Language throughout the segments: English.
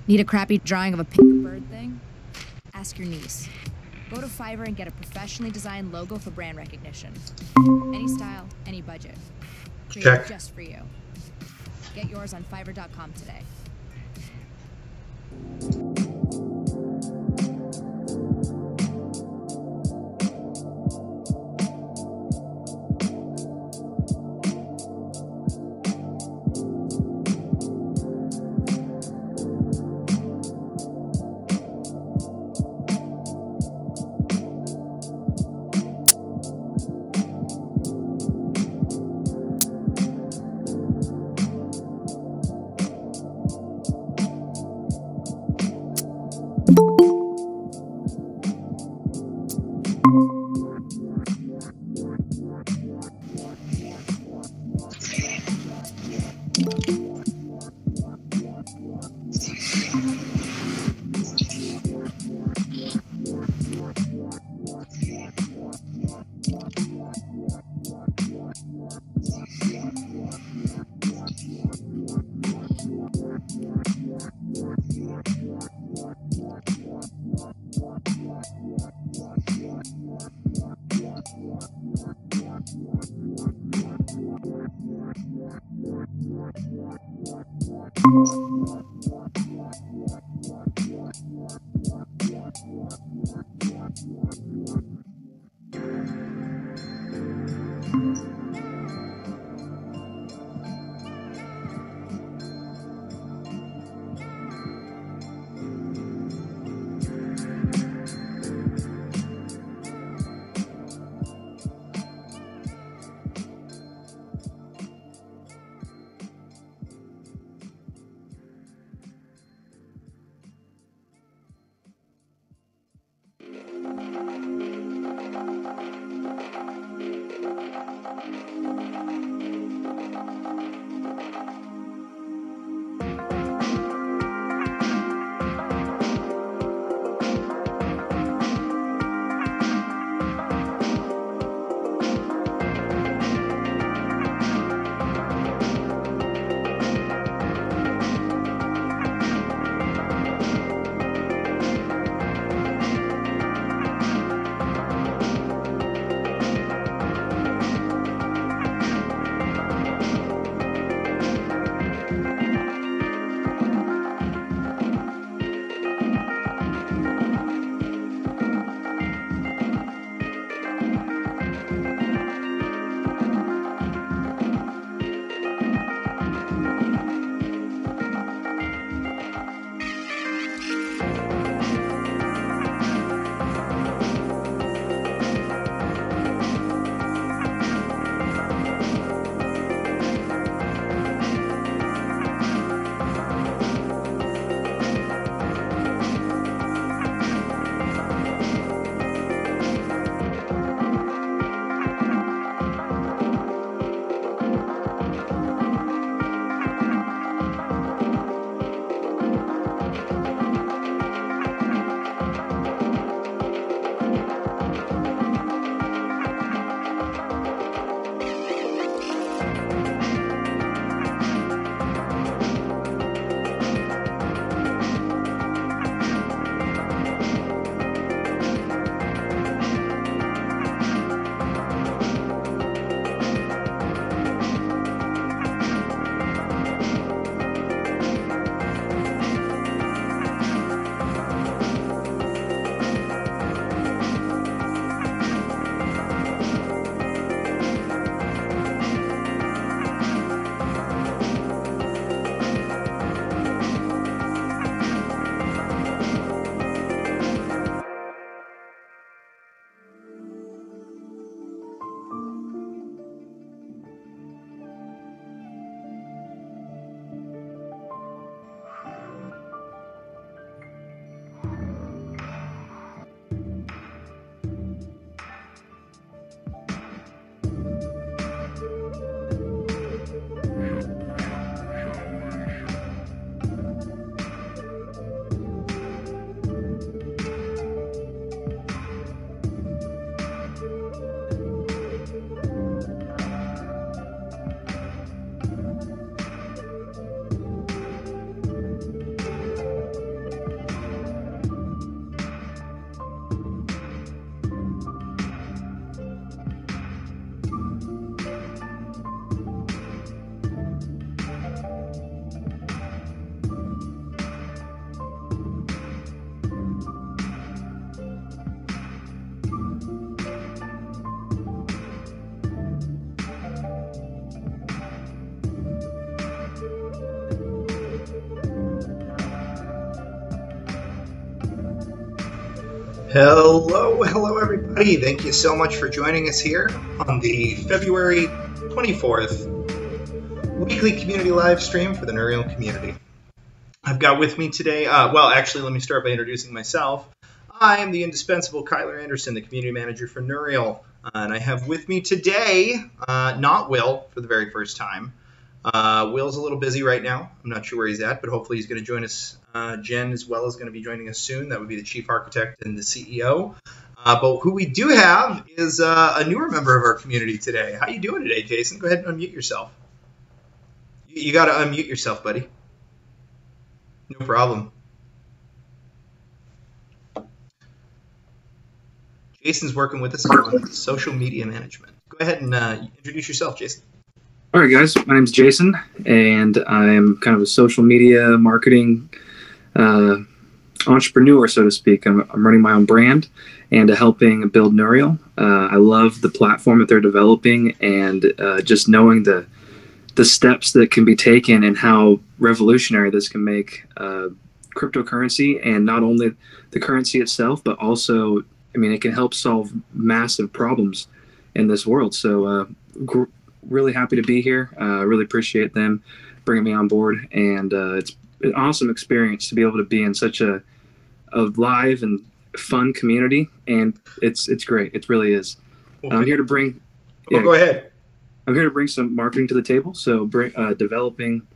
Need a crappy drawing of a pink bird thing? Ask your niece. Go to Fiverr and get a professionally designed logo for brand recognition. Any style, any budget. Created Check. just for you. Get yours on Fiverr.com today. Hello everybody. Thank you so much for joining us here on the February 24th weekly community live stream for the Neureal community. I've got with me today, let me start by introducing myself. I am the indispensable Kyler Anderson, the community manager for Neureal, and I have with me today, not Will for the very first time. Will's a little busy right now. I'm not sure where he's at, but hopefully he's going to join us. Jen as well is going to be joining us soon. That would be the chief architect and the CEO. But who we do have is a newer member of our community today. How you doing today, Jason? Go ahead and unmute yourself. You got to unmute yourself, buddy. No problem. Jason's working with us on social media management. Go ahead and introduce yourself, Jason. All right, guys. My name's Jason, and I'm kind of a social media marketing entrepreneur, so to speak. I'm running my own brand and helping build Neureal. I love the platform that they're developing, and just knowing the steps that can be taken and how revolutionary this can make cryptocurrency, and not only the currency itself, but also, I mean, it can help solve massive problems in this world. So really happy to be here. Really appreciate them bringing me on board, and it's an awesome experience to be able to be in such a live and fun community, and it's great. It really is. Okay. I'm here to bring. Go ahead. I'm here to bring some marketing to the table. So developing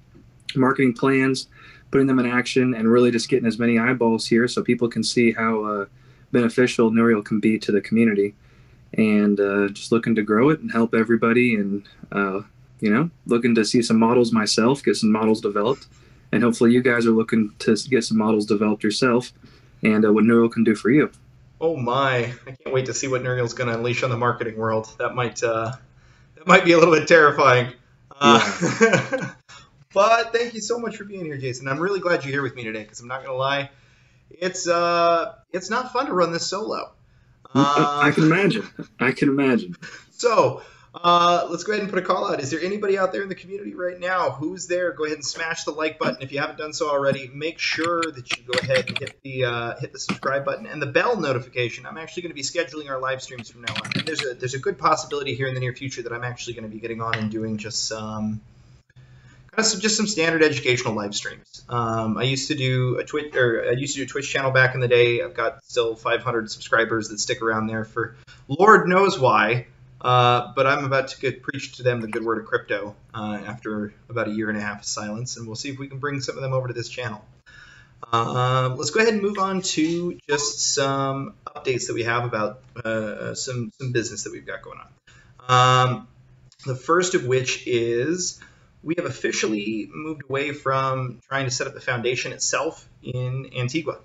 marketing plans, putting them in action, and really just getting as many eyeballs here so people can see how beneficial Neureal can be to the community. And just looking to grow it and help everybody, and looking to see some models myself, get some models developed, and hopefully you guys are looking to get some models developed yourself, and what Neureal can do for you. Oh my, I can't wait to see what Neureal's going to unleash on the marketing world. That might be a little bit terrifying. Yeah. But thank you so much for being here, Jason. I'm really glad you're here with me today, because I'm not going to lie, it's not fun to run this solo. I can imagine. So let's go ahead and put a call out. Is there anybody out there in the community right now who's there? Go ahead and smash the like button. If you haven't done so already, make sure that you go ahead and hit the subscribe button and the bell notification. I'm actually going to be scheduling our live streams from now on, and there's a good possibility here in the near future that I'm actually going to be getting on and doing just some standard educational live streams. I used to do a Twitch channel back in the day. I've got still 500 subscribers that stick around there for Lord knows why. But I'm about to preach to them the good word of crypto after about a year and a half of silence, and we'll see if we can bring some of them over to this channel. Let's go ahead and move on to just some updates that we have about some business that we've got going on. The first of which is we have officially moved away from trying to set up the foundation itself in Antigua.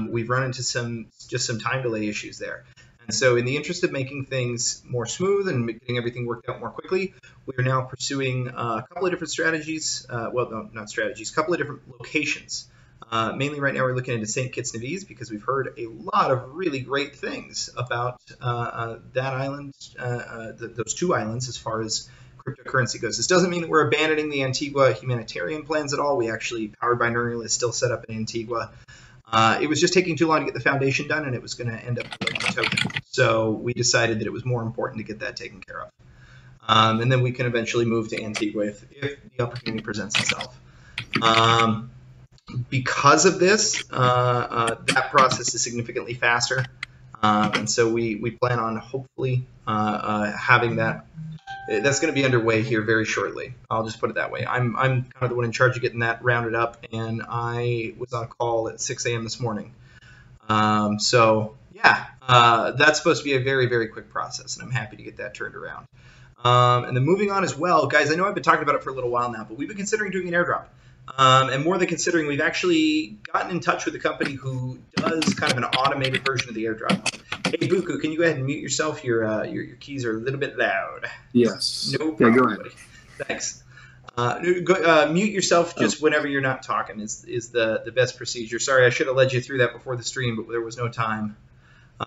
We've run into some time delay issues there. And so in the interest of making things more smooth and getting everything worked out more quickly, we are now pursuing a couple of different strategies. A couple of different locations. Mainly right now we're looking into St. Kitts Nevis, because we've heard a lot of really great things about that island, those two islands, as far as cryptocurrency goes. This doesn't mean that we're abandoning the Antigua humanitarian plans at all. We actually, Powered by Neureal, is still set up in Antigua. It was just taking too long to get the foundation done, and it was going to end up with a token. So we decided that it was more important to get that taken care of. And then we can eventually move to Antigua if the opportunity presents itself. Because of this, that process is significantly faster. And so we plan on hopefully having that. That's going to be underway here very shortly. I'll just put it that way. I'm kind of the one in charge of getting that rounded up, and I was on a call at 6 a.m. this morning. So yeah, that's supposed to be a very, very quick process, and I'm happy to get that turned around. And then moving on as well, guys, I know I've been talking about it for a little while now, but we've been considering doing an airdrop. And more than considering, we've actually gotten in touch with a company who does kind of an automated version of the airdrop. Hey, Buku, can you go ahead and mute yourself? Your keys are a little bit loud. Yes. No problem, yeah, go ahead. Buddy. Thanks. Mute yourself just whenever you're not talking is the best procedure. Sorry, I should have led you through that before the stream, but there was no time.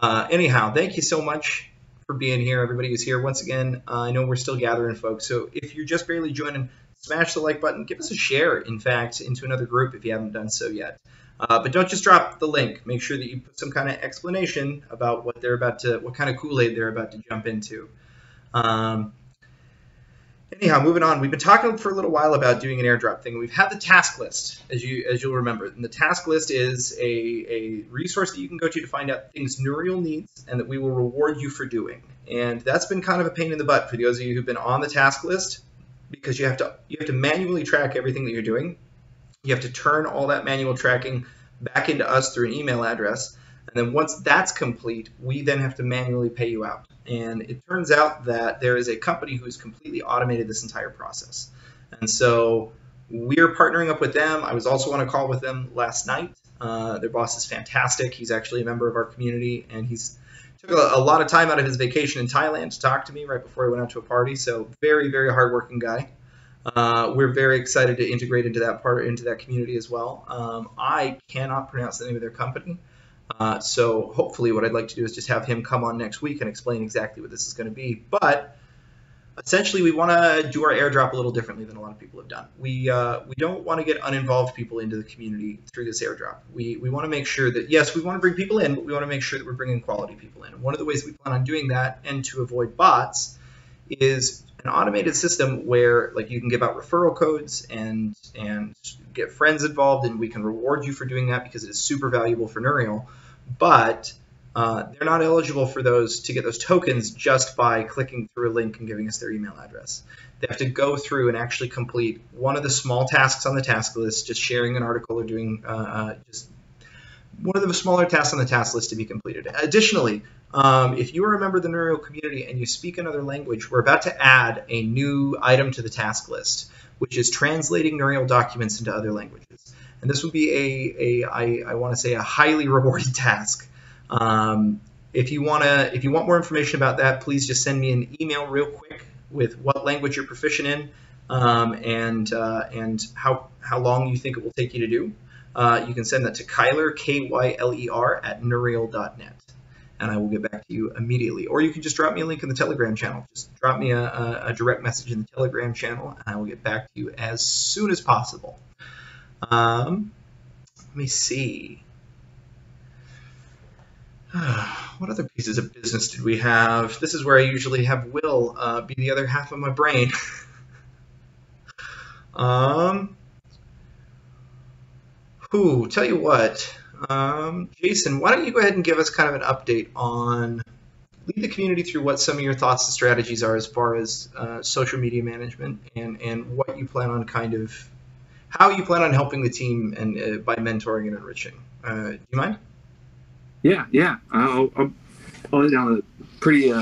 Anyhow, thank you so much for being here, everybody who's here. Once again, I know we're still gathering folks, so if you're just barely joining, smash the like button. Give us a share, in fact, into another group if you haven't done so yet. But don't just drop the link. Make sure that you put some kind of explanation about what kind of Kool-Aid they're about to jump into. Anyhow, moving on. We've been talking for a little while about doing an airdrop thing. We've had the task list, as you'll remember. And the task list is a resource that you can go to find out things Neureal needs and that we will reward you for doing. And that's been kind of a pain in the butt for those of you who've been on the task list, because you have to manually track everything that you're doing. You have to turn all that manual tracking back into us through an email address. And then once that's complete, we then have to manually pay you out. And it turns out that there is a company who's completely automated this entire process. And so we're partnering up with them. I was also on a call with them last night. Their boss is fantastic. He's actually a member of our community, and he's took a lot of time out of his vacation in Thailand to talk to me right before he went out to a party. So very, very hardworking guy. We're very excited to integrate into that community as well. I cannot pronounce the name of their company. So hopefully what I'd like to do is just have him come on next week and explain exactly what this is going to be. But essentially, we want to do our airdrop a little differently than a lot of people have done. We don't want to get uninvolved people into the community through this airdrop. We want to make sure that, yes, we want to bring people in, but we want to make sure that we're bringing quality people in. And one of the ways we plan on doing that, and to avoid bots, is an automated system where like you can give out referral codes and get friends involved, and we can reward you for doing that because it is super valuable for Neureal. But they're not eligible for to get those tokens just by clicking through a link and giving us their email address. They have to go through and actually complete one of the small tasks on the task list, just sharing an article or doing just one of the smaller tasks on the task list to be completed. Additionally, if you are a member of the Neureal community and you speak another language, we're about to add a new item to the task list, which is translating Neureal documents into other languages. And this would be I want to say a highly rewarded task. If you want more information about that, please just send me an email real quick with what language you're proficient in and how long you think it will take you to do. You can send that to Kyler, Kyler, at Neureal.net. And I will get back to you immediately. Or you can just drop me a link in the Telegram channel. Just drop me a direct message in the Telegram channel, and I will get back to you as soon as possible. Let me see. What other pieces of business did we have? This is where I usually have Will be the other half of my brain. Tell you what. Jason, why don't you go ahead and give us kind of an update on, lead the community through what some of your thoughts and strategies are as far as social media management and what you plan on how you plan on helping the team and by mentoring and enriching. Do you mind? Yeah. I'll lay down a pretty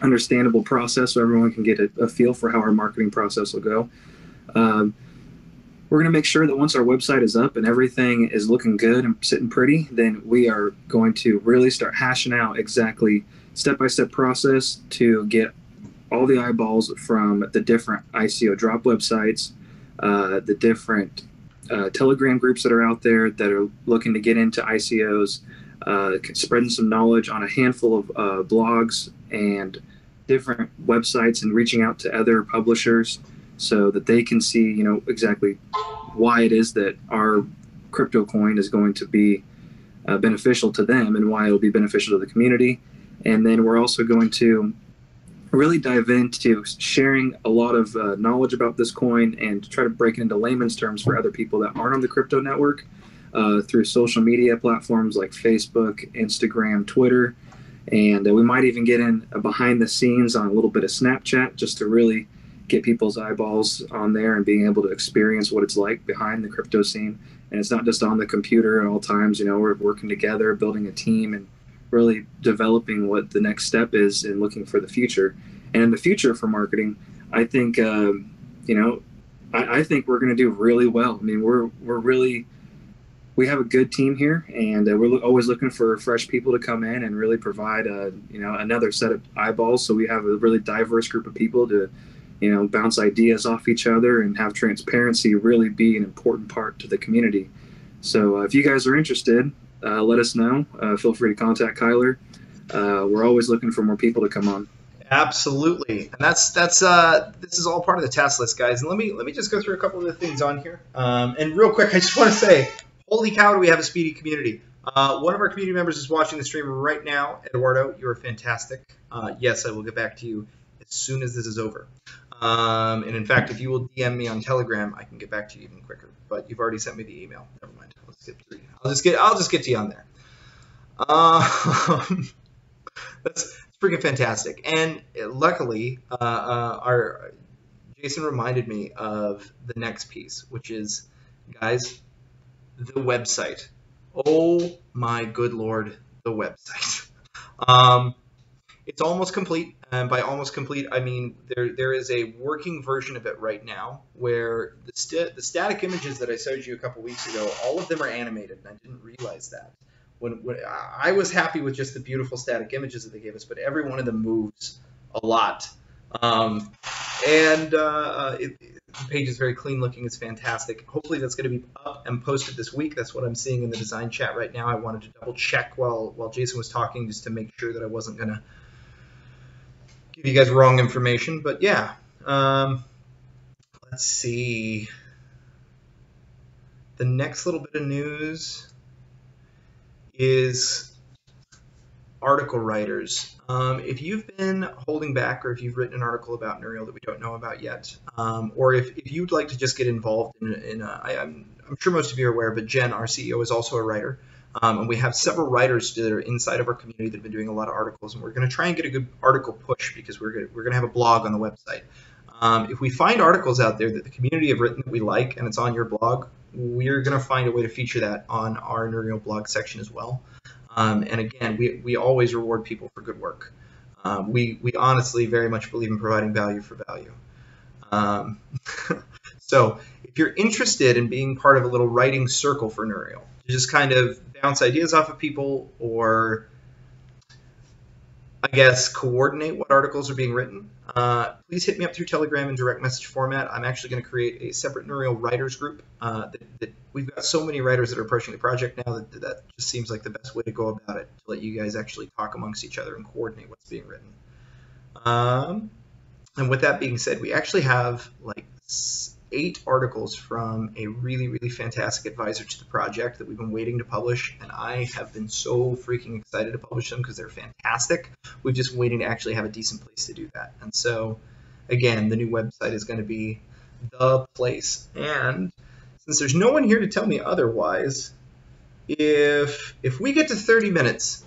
understandable process so everyone can get a feel for how our marketing process will go. We're going to make sure that once our website is up and everything is looking good and sitting pretty, then we are going to really start hashing out exactly step-by-step process to get all the eyeballs from the different ICO drop websites, the different Telegram groups that are out there that are looking to get into ICOs, spreading some knowledge on a handful of blogs and different websites, and reaching out to other publishers so that they can see, exactly why it is that our crypto coin is going to be beneficial to them and why it'll be beneficial to the community. And then we're also going to really dive into sharing a lot of knowledge about this coin and try to break it into layman's terms for other people that aren't on the crypto network through social media platforms like Facebook, Instagram, Twitter. And we might even get in behind the scenes on a little bit of Snapchat just to really get people's eyeballs on there and being able to experience what it's like behind the crypto scene. And it's not just on the computer at all times. We're working together, building a team, and really developing what the next step is and looking for the future. And in the future for marketing, I think, I think we're going to do really well. I mean, we have a good team here, and we're always looking for fresh people to come in and really provide, another set of eyeballs. So we have a really diverse group of people to, bounce ideas off each other and have transparency really be an important part to the community. So if you guys are interested, let us know. Feel free to contact Kyler. We're always looking for more people to come on. Absolutely, and that's this is all part of the task list, guys. And let me just go through a couple of the things on here. And real quick, I just want to say, Holy cow, do we have a speedy community. One of our community members is watching the stream right now. Eduardo, you are fantastic. Yes, I will get back to you as soon as this is over. And in fact, if you will DM me on Telegram, I can get back to you even quicker. But you've already sent me the email. Never mind. I'll skip through. I'll just get to you on there. That's freaking fantastic. And luckily, our Jason reminded me of the next piece, which is, guys, the website. Oh my good lord, the website. It's almost complete, and by almost complete, I mean there is a working version of it right now where the static images that I showed you a couple weeks ago, all of them are animated, and I didn't realize that. When I was happy with just the beautiful static images that they gave us, but every one of them moves a lot. The page is very clean looking. It's fantastic. Hopefully that's going to be up and posted this week. That's what I'm seeing in the design chat right now. I wanted to double check while Jason was talking just to make sure that I wasn't going to give you guys wrong information. But yeah, let's see. The next little bit of news is article writers. If you've been holding back, or if you've written an article about Neureal that we don't know about yet, or if you'd like to just get involved I'm sure most of you are aware, but Jen, our CEO, is also a writer. And we have several writers that are inside of our community that have been doing a lot of articles, and we're going to try and get a good article push because we're going to have a blog on the website. If we find articles out there that the community have written that we like and it's on your blog, we're going to find a way to feature that on our Neureal blog section as well. And again, we always reward people for good work. We honestly very much believe in providing value for value. So if you're interested in being part of a little writing circle for Neureal, to just kind of bounce ideas off of people, or I guess coordinate what articles are being written, please hit me up through Telegram in direct message format. I'm actually going to create a separate Neureal writers group. That we've got so many writers that are approaching the project now that just seems like the best way to go about it, to let you guys actually talk amongst each other and coordinate what's being written. And with that being said, we actually have like 8 articles from a really, really fantastic advisor to the project that we've been waiting to publish, and I have been so freaking excited to publish them because they're fantastic. We've just been waiting to actually have a decent place to do that. And so, again, the new website is going to be the place. And since there's no one here to tell me otherwise, if we get to 30 minutes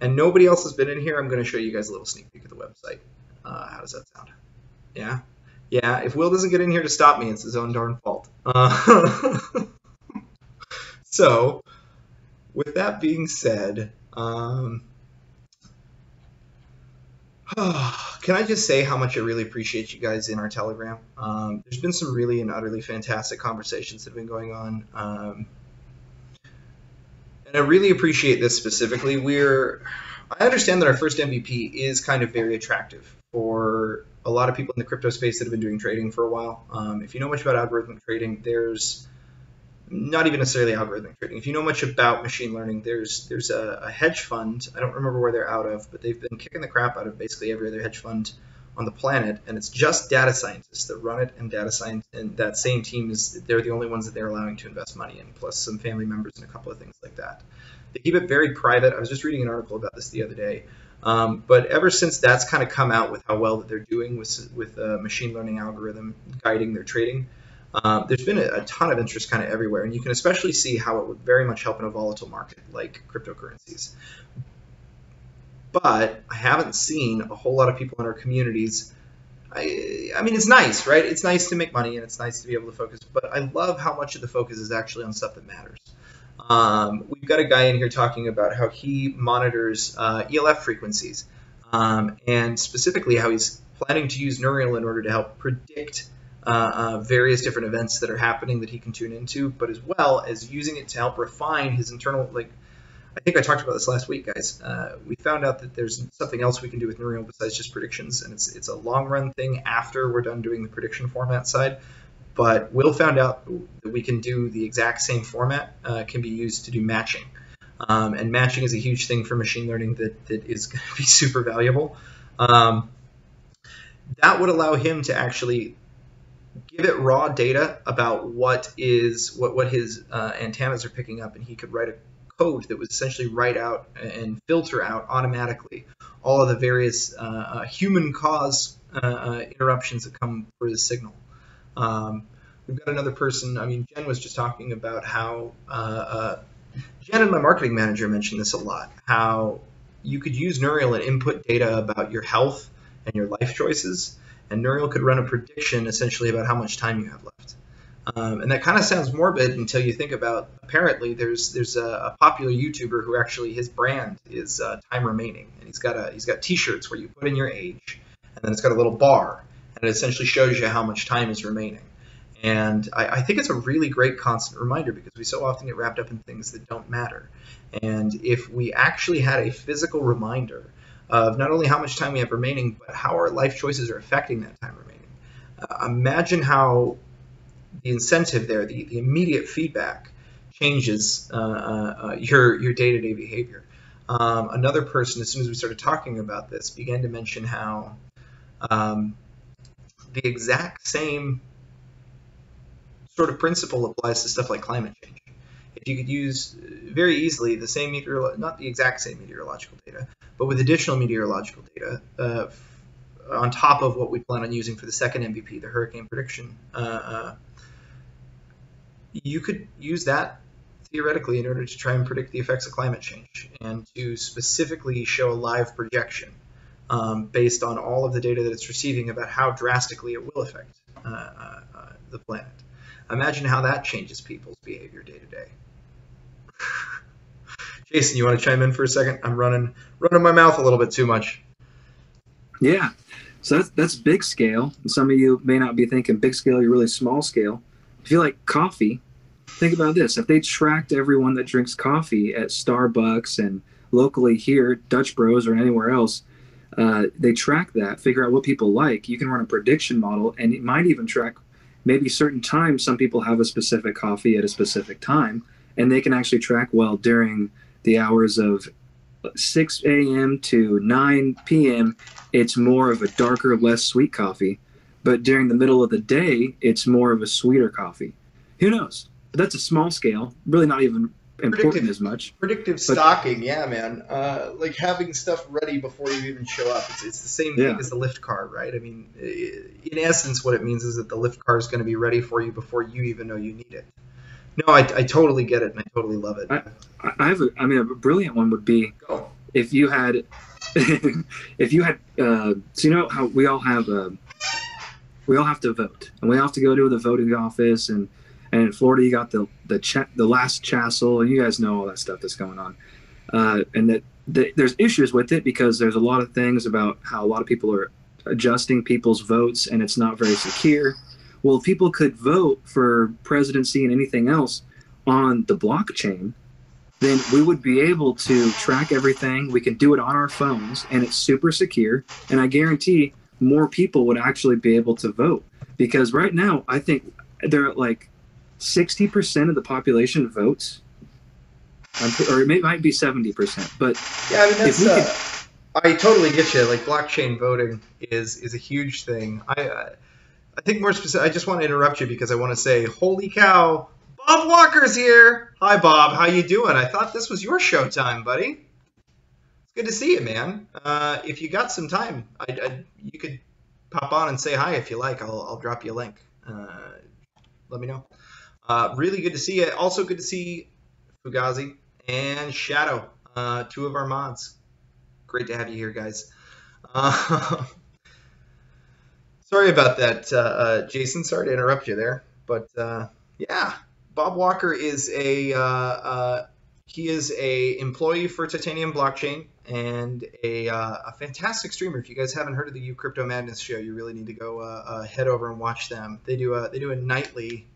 and nobody else has been in here, I'm going to show you guys a little sneak peek of the website. How does that sound? Yeah? Yeah, if Will doesn't get in here to stop me, it's his own darn fault. So, with that being said, can I just say how much I really appreciate you guys in our Telegram? There's been some really and utterly fantastic conversations that have been going on. And I really appreciate this specifically. I understand that our first MVP is kind of very attractive for a lot of people in the crypto space that have been doing trading for a while. If you know much about algorithmic trading, there's not even necessarily algorithmic trading. If you know much about machine learning, there's a hedge fund. I don't remember where they're out of, but they've been kicking the crap out of basically every other hedge fund on the planet, and it's just data scientists that run it, and data science, and that same team they're the only ones that they're allowing to invest money in, plus some family members and a couple of things like that. They keep it very private. I was just reading an article about this the other day. But ever since that's kind of come out with how well that they're doing with machine learning algorithm guiding their trading, there's been a ton of interest kind of everywhere, and you can especially see how it would very much help in a volatile market like cryptocurrencies. But I haven't seen a whole lot of people in our communities. I mean, it's nice, right? It's nice to make money, and it's nice to be able to focus, but I love how much of the focus is actually on stuff that matters. We've got a guy in here talking about how he monitors ELF frequencies, and specifically how he's planning to use Neureal in order to help predict various different events that are happening that he can tune into, but as well as using it to help refine his internal, like, I think I talked about this last week, guys. We found out that there's something else we can do with Neureal besides just predictions, and it's a long-run thing after we're done doing the prediction format side. But Will found out that we can do the exact same format, can be used to do matching. And matching is a huge thing for machine learning that is going to be super valuable. That would allow him to actually give it raw data about what his antennas are picking up, and he could write a code that would essentially write out and filter out automatically all of the various human cause interruptions that come through the signal. We've got another person. I mean, Jen was just talking about how Jen and my marketing manager mentioned this a lot, how you could use Neureal and input data about your health and your life choices, and Neureal could run a prediction essentially about how much time you have left. And that kind of sounds morbid until you think about, apparently there's a popular YouTuber who actually, his brand is Time Remaining, and he's got t-shirts where you put in your age, and then it's got a little bar, and it essentially shows you how much time is remaining. And I think it's a really great constant reminder, because we so often get wrapped up in things that don't matter. And if we actually had a physical reminder of not only how much time we have remaining, but how our life choices are affecting that time remaining, imagine how the incentive there, the immediate feedback, changes your day-to-day behavior. Another person, as soon as we started talking about this, began to mention how the exact same sort of principle applies to stuff like climate change. If you could use very easily the same not the exact same meteorological data, but with additional meteorological data on top of what we plan on using for the second MVP, the hurricane prediction, you could use that theoretically in order to try and predict the effects of climate change, and to specifically show a live projection based on all of the data that it's receiving about how drastically it will affect the planet. Imagine how that changes people's behavior day to day. Jason, you want to chime in for a second? I'm running my mouth a little bit too much. Yeah, so that's big scale. Some of you may not be thinking big scale, you're really small scale. If you like coffee, think about this. If they tracked everyone that drinks coffee at Starbucks and locally here, Dutch Bros or anywhere else, they track that, figure out what people like. You can run a prediction model, and it might even track maybe certain times some people have a specific coffee at a specific time, and they can actually track, well, during the hours of 6 a.m. to 9 p.m., it's more of a darker, less sweet coffee. But during the middle of the day, it's more of a sweeter coffee. Who knows? But that's a small scale, really not even important as much. Predictive stocking, yeah, man. Like having stuff ready before you even show up. It's the same thing as the lift car, right? I mean, in essence, what it means is that the lift car is going to be ready for you before you even know you need it. No, I totally get it, and I totally love it. A brilliant one would be if you had, so you know how we all have to vote, and we all have to go to the voting office, and in Florida you got the last chassel, and you guys know all that stuff that's going on, and that there's issues with it because there's a lot of things about how a lot of people are adjusting people's votes, and it's not very secure. Well, if people could vote for presidency and anything else on the blockchain, then we would be able to track everything. We can do it on our phones, and it's super secure. And I guarantee more people would actually be able to vote, because right now I think they're at like 60% of the population votes, or it might be 70%. But yeah, I mean that's I totally get you. Like blockchain voting is a huge thing. I think more specific, I just want to interrupt you because I want to say, holy cow, Bob Walker's here. Hi, Bob. How you doing? I thought this was your showtime, buddy. It's good to see you, man. If you got some time, you could pop on and say hi if you like. I'll drop you a link. Let me know. Really good to see you. Also good to see Fugazi and Shadow, two of our mods. Great to have you here, guys. Sorry about that, Jason. Sorry to interrupt you there, but yeah, Bob Walker is he is a employee for Titanium Blockchain and a fantastic streamer. If you guys haven't heard of the You Crypto Madness show, you really need to go head over and watch them. They do a nightly.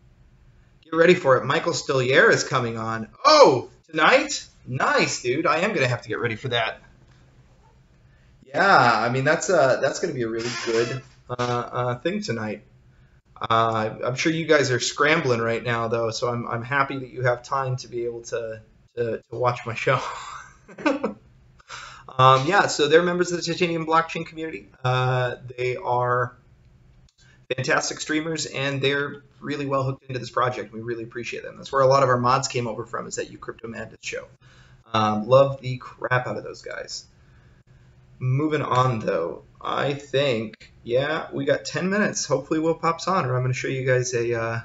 Get ready for it. Michael Stillier is coming on. Oh, tonight? Nice, dude. I am gonna have to get ready for that. Yeah, I mean that's gonna be a really good thing tonight. I'm sure you guys are scrambling right now, though, so I'm happy that you have time to be able to watch my show. Yeah, so they're members of the Titanium blockchain community. They are fantastic streamers, and they're really well hooked into this project. We really appreciate them. That's where a lot of our mods came over from, is that You Crypto Madness show. Love the crap out of those guys. Moving on, though, I think, yeah, we got 10 minutes. Hopefully Will pops on, or I'm going to show you guys a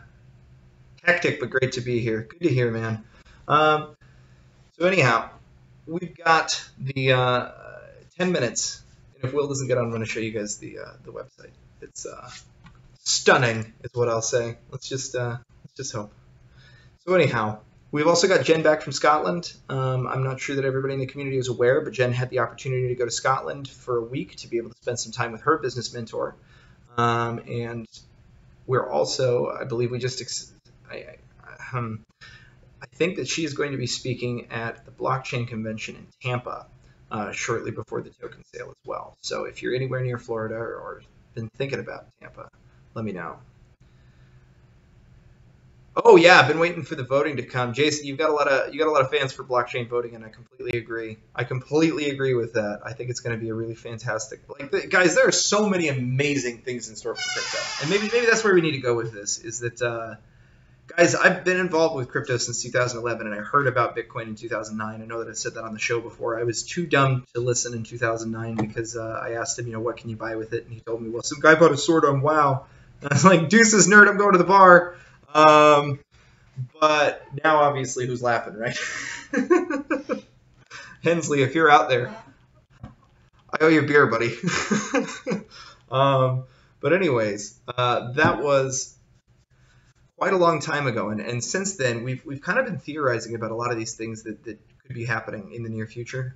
hectic but great to be here. Good to hear, man. So anyhow, we've got the 10 minutes, and if Will doesn't get on, I'm going to show you guys the website. It's stunning, is what I'll say. Let's just hope. So anyhow, we've also got Jen back from Scotland. I'm not sure that everybody in the community is aware, but Jen had the opportunity to go to Scotland for a week to be able to spend some time with her business mentor. And we're also, I believe we just, I think that she is going to be speaking at the blockchain convention in Tampa shortly before the token sale as well. So if you're anywhere near Florida or been thinking about Tampa, let me know. Oh yeah, I've been waiting for the voting to come. Jason, you got a lot of fans for blockchain voting, and I completely agree. I completely agree with that. I think it's going to be a really fantastic. Like, guys, there are so many amazing things in store for crypto, and maybe that's where we need to go with this. Is that guys, I've been involved with crypto since 2011, and I heard about Bitcoin in 2009. I know that I said that on the show before. I was too dumb to listen in 2009 because I asked him, what can you buy with it? And he told me, well, some guy bought a sword on WoW. And I was like, deuces, nerd, I'm going to the bar. But now, obviously, who's laughing, right? Hensley, if you're out there, I owe you a beer, buddy. But anyways, that was quite a long time ago, and since then we've kind of been theorizing about a lot of these things that could be happening in the near future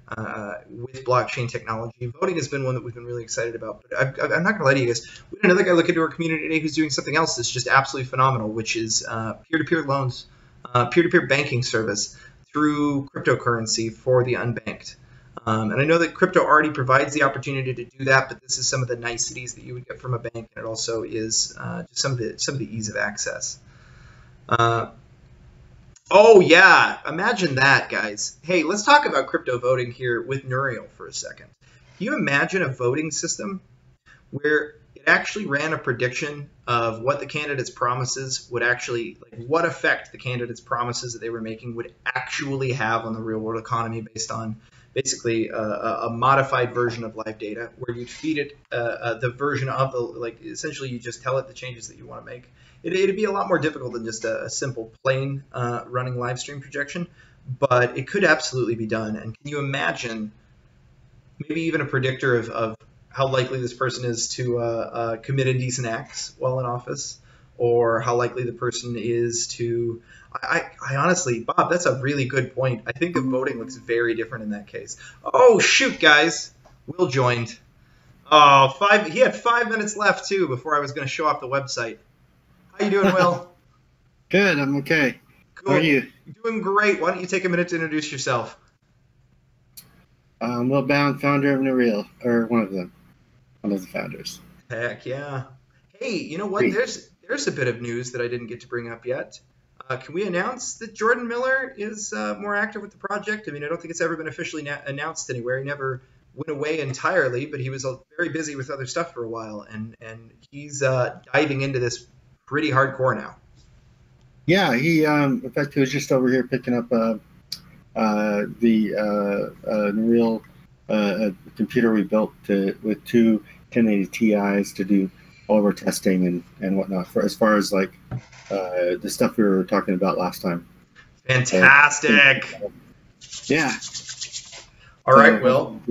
with blockchain technology. Voting has been one that we've been really excited about, but I'm not gonna lie to you guys, we had another guy look into our community today who's doing something else that's just absolutely phenomenal, which is peer-to-peer loans, peer-to-peer banking service through cryptocurrency for the unbanked. And I know that crypto already provides the opportunity to do that, but this is some of the niceties that you would get from a bank, and it also is just some of the ease of access. Oh yeah, imagine that, guys. Hey, let's talk about crypto voting here with Neureal for a second. Can you imagine a voting system where it actually ran a prediction of what the candidates' promises would actually, like what effect the candidates' promises that they were making would actually have on the real world economy based on basically a modified version of live data, where you'd feed it the version of the, like essentially you just tell it the changes that you want to make. It'd be a lot more difficult than just a simple plain running live stream projection, but it could absolutely be done. And can you imagine maybe even a predictor of how likely this person is to commit indecent acts while in office, or how likely the person is to... I honestly, Bob, that's a really good point. I think the voting looks very different in that case. Oh, shoot, guys. Will joined. Oh, he had 5 minutes left, too, before I was going to show off the website. How you doing, Will? Good, I'm okay. Cool. How are you? Doing great. Why don't you take a minute to introduce yourself? Will Bound, founder of Neureal, or one of them. One of the founders. Heck yeah. Hey, you know what? There's a bit of news that I didn't get to bring up yet. Can we announce that Jordan Miller is more active with the project? I mean, I don't think it's ever been officially announced anywhere. He never went away entirely, but he was very busy with other stuff for a while, and he's diving into this pretty hardcore now. Yeah, he in fact, he was just over here picking up the Neureal computer we built with two 1080 Ti's to do all of our testing and whatnot, as far as like the stuff we were talking about last time. Fantastic. Yeah. All right, Will.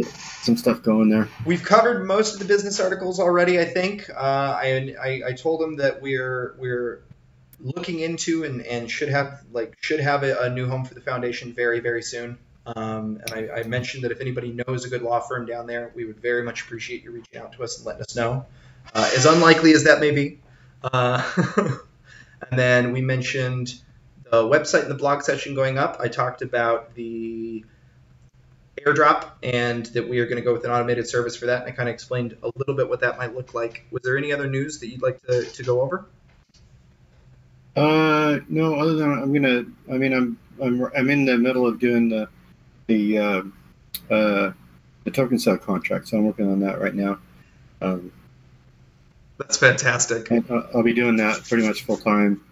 Some stuff going there. We've covered most of the business articles already, I think. I told him that we're looking into and should have a new home for the foundation very, very soon. And I mentioned that if anybody knows a good law firm down there, we would very much appreciate you reaching out to us and letting us know. As unlikely as that may be. And then we mentioned the website and the blog session going up. I talked about the airdrop and that we are going to go with an automated service for that. And I kind of explained a little bit what that might look like. Was there any other news that you'd like to go over? No, other than I'm in the middle of doing the token sale contract, so I'm working on that right now. That's fantastic. And I'll be doing that pretty much full time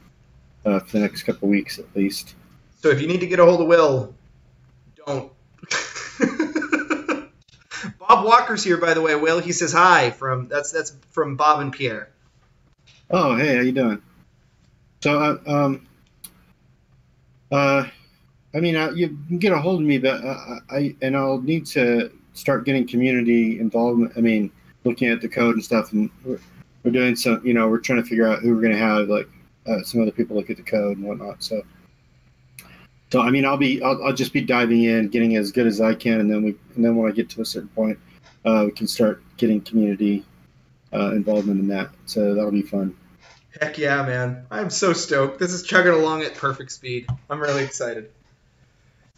for the next couple of weeks at least. So if you need to get a hold of Will, don't. Bob Walker's here, by the way. Will, he says hi from that's from Bob and Pierre. Oh, hey, how you doing? So, I mean, you can get a hold of me, but I'll need to start getting community involvement. I mean, looking at the code and stuff, and we're doing some, we're trying to figure out who we're going to have, like some other people look at the code and whatnot. So I mean, I'll just be diving in, getting as good as I can, and then when I get to a certain point, we can start getting community involvement in that. So that'll be fun. Heck yeah, man! I'm so stoked. This is chugging along at perfect speed. I'm really excited.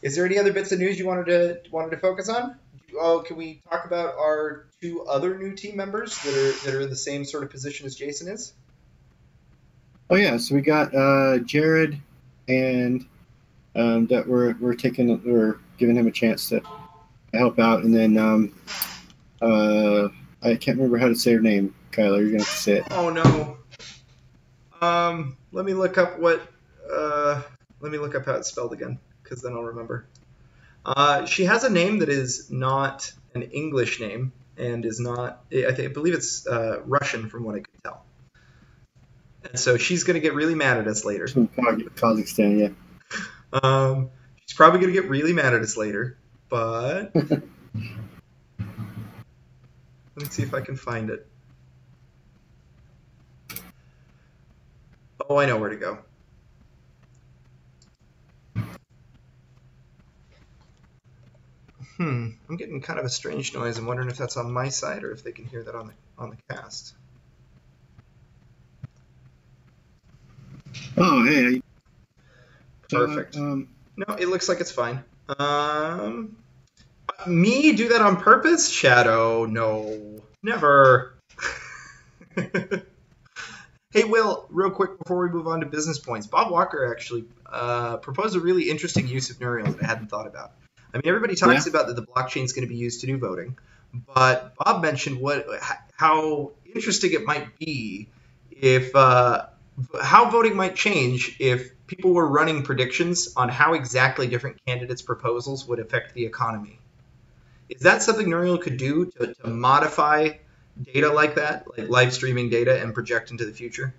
Is there any other bits of news you wanted to focus on? Oh, can we talk about our 2 other new team members that are in the same sort of position as Jason is? Oh yeah, so we got Jared, and that we're giving him a chance to help out, and then I can't remember how to say her name. Kyler, you're gonna have to say it. Oh no. Let me look up how it's spelled again, because then I'll remember. She has a name that is not an English name and is not. I believe it's Russian, from what I could tell. And so she's gonna get really mad at us later. From Kazakhstan, yeah. She's probably gonna get really mad at us later, but let me see if I can find it. Oh, I know where to go. I'm getting kind of a strange noise. I'm wondering if that's on my side or if they can hear that on the cast. Oh, hey. Perfect. No, it looks like it's fine. Me do that on purpose? Shadow, no. Never. Hey, Will, real quick before we move on to business points, Bob Walker actually proposed a really interesting use of Neureal that I hadn't thought about. I mean, everybody talks about that the blockchain is going to be used to do voting, but Bob mentioned how interesting it might be if how voting might change if people were running predictions on how exactly different candidates' proposals would affect the economy. Is that something Neureal could do to modify data like that, like live streaming data, and project into the future?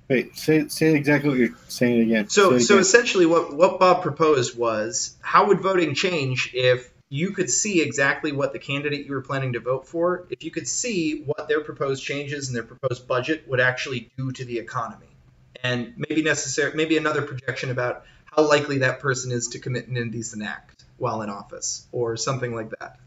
Wait, say exactly what you're saying again. So essentially what Bob proposed was, how would voting change if you could see exactly what the candidate you were planning to vote for, if you could see what their proposed changes and their proposed budget would actually do to the economy, and maybe another projection about how likely that person is to commit an indecent act while in office, or something like that.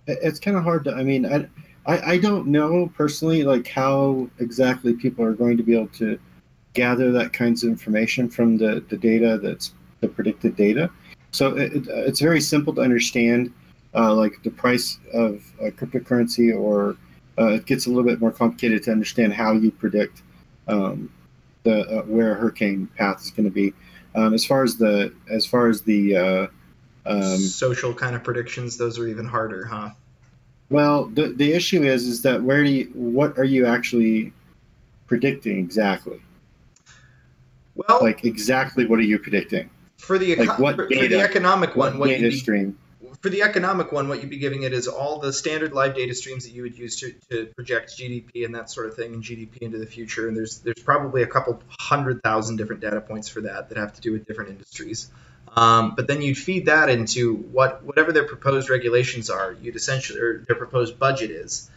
It's kind of hard to. I mean, I don't know personally, like how exactly people are going to be able to gather that kinds of information from the data that's the predicted data. So it's very simple to understand, like the price of cryptocurrency, or it gets a little bit more complicated to understand how you predict where a hurricane path is going to be. As far as the social kind of predictions, those are even harder, huh? Well, the issue is that what are you actually predicting exactly? Well, like exactly what are you predicting? For the economic one, what data stream? For the economic one, what you'd be giving it is all the standard live data streams that you would use to project GDP and that sort of thing, and GDP into the future. And there's probably a couple 100,000 different data points for that have to do with different industries. But then you'd feed that into whatever their proposed regulations are. You'd essentially, or their proposed budget is.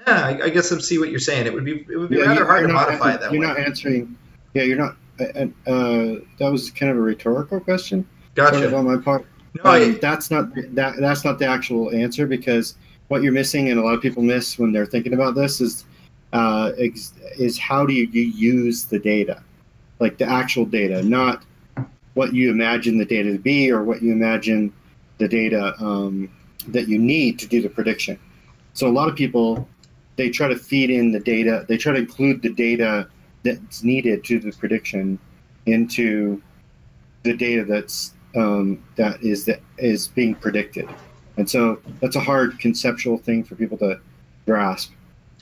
I guess I see what you're saying. It would be rather hard to modify it that way. You're not answering. Yeah, you're not. That was kind of a rhetorical question. Gotcha. Sort of on my part. No, that's not the actual answer, because what you're missing, and a lot of people miss when they're thinking about this, is how do you use the data, like the actual data, not what you imagine the data to be, or what you imagine the data that you need to do the prediction. So a lot of people, they try to feed in the data, they try to include the data that's needed to the prediction into the data that's that is being predicted. And so that's a hard conceptual thing for people to grasp,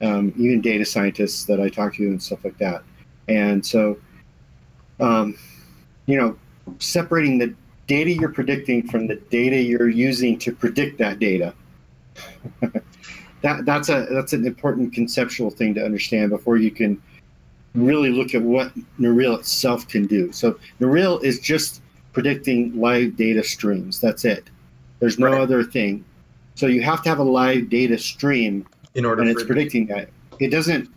even data scientists that I talk to and stuff like that. And so, separating the data you're predicting from the data you're using to predict that data, that's an important conceptual thing to understand before you can really look at what Neureal itself can do. So Neureal is just predicting live data streams. That's it. There's no other thing. So you have to have a live data stream in order, and it's predicting that. It doesn't,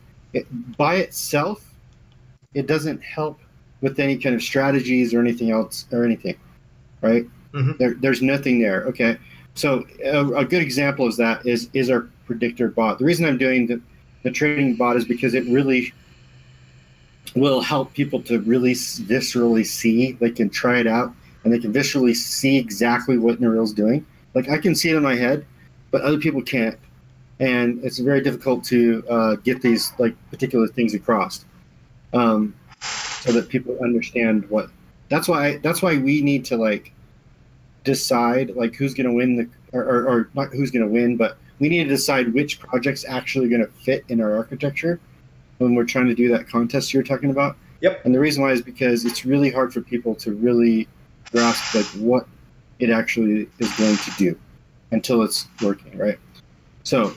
by itself, it doesn't help with any kind of strategies or anything else or anything, right? Mm-hmm. There's nothing there. Okay. So a good example is that is our predictor bot. The reason I'm doing the trading bot is because it really will help people to really viscerally see. They can try it out and they can viscerally see exactly what Neureal's doing. Like I can see it in my head, but other people can't. And it's very difficult to get these like particular things across, so that people understand what. That's why we need to like decide like who's going to win or not who's going to win, but we need to decide which project's actually going to fit in our architecture when we're trying to do that contest you're talking about. Yep. And the reason why is because it's really hard for people to really grasp like what it actually is going to do until it's working, right? So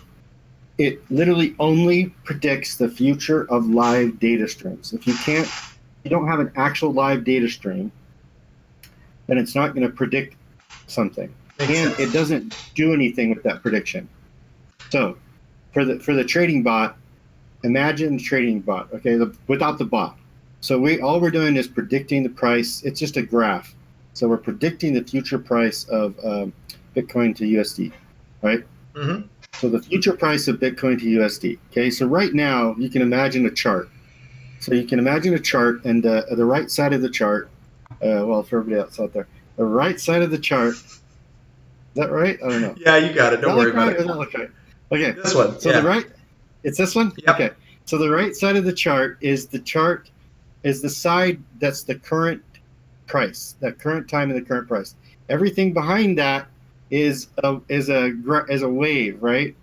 it literally only predicts the future of live data streams. If you don't have an actual live data stream, then it's not going to predict something. And it doesn't do anything with that prediction. So for the trading bot, imagine the trading bot, okay, without the bot. So all we're doing is predicting the price. It's just a graph. So we're predicting the future price of Bitcoin to USD, right? Mm-hmm. So the future price of Bitcoin to USD. Okay, so right now you can imagine a chart. So you can imagine a chart, and the right side of the chart, well, for everybody else out there, the right side of the chart. Is that right? I don't know. Yeah, you got it. Don't worry about it. Okay. Okay. This one. So it's this one? Yep. Okay. So the right side of the chart is the side that's the current price, that current time and the current price. Everything behind that is a wave, right?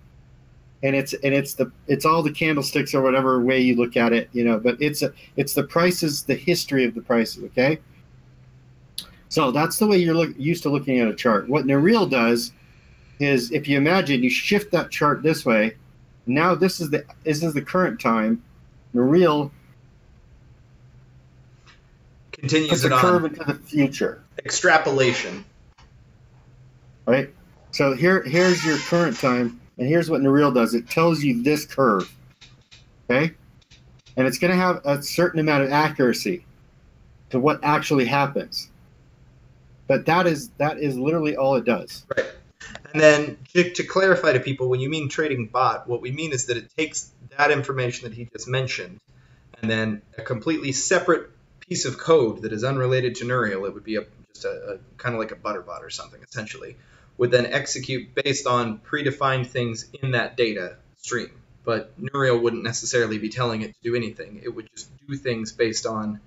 And it's all the candlesticks or whatever way you look at it, but it's the prices, the history of the prices, okay? So that's the way you're used to looking at a chart. What Neureal does is, if you imagine you shift that chart this way, now this is the current time. Neureal continues it on. Curve into the future. Extrapolation. Right? So here's your current time, and here's what Neureal does. It tells you this curve, okay? And it's going to have a certain amount of accuracy to what actually happens. But that is literally all it does. Right. And then to clarify to people, when you mean trading bot, what we mean is that it takes that information that he just mentioned, and then a completely separate piece of code that is unrelated to Neureal, it would be just a kind of like a butterbot or something, essentially, would then execute based on predefined things in that data stream. But Neureal wouldn't necessarily be telling it to do anything. It would just do things based on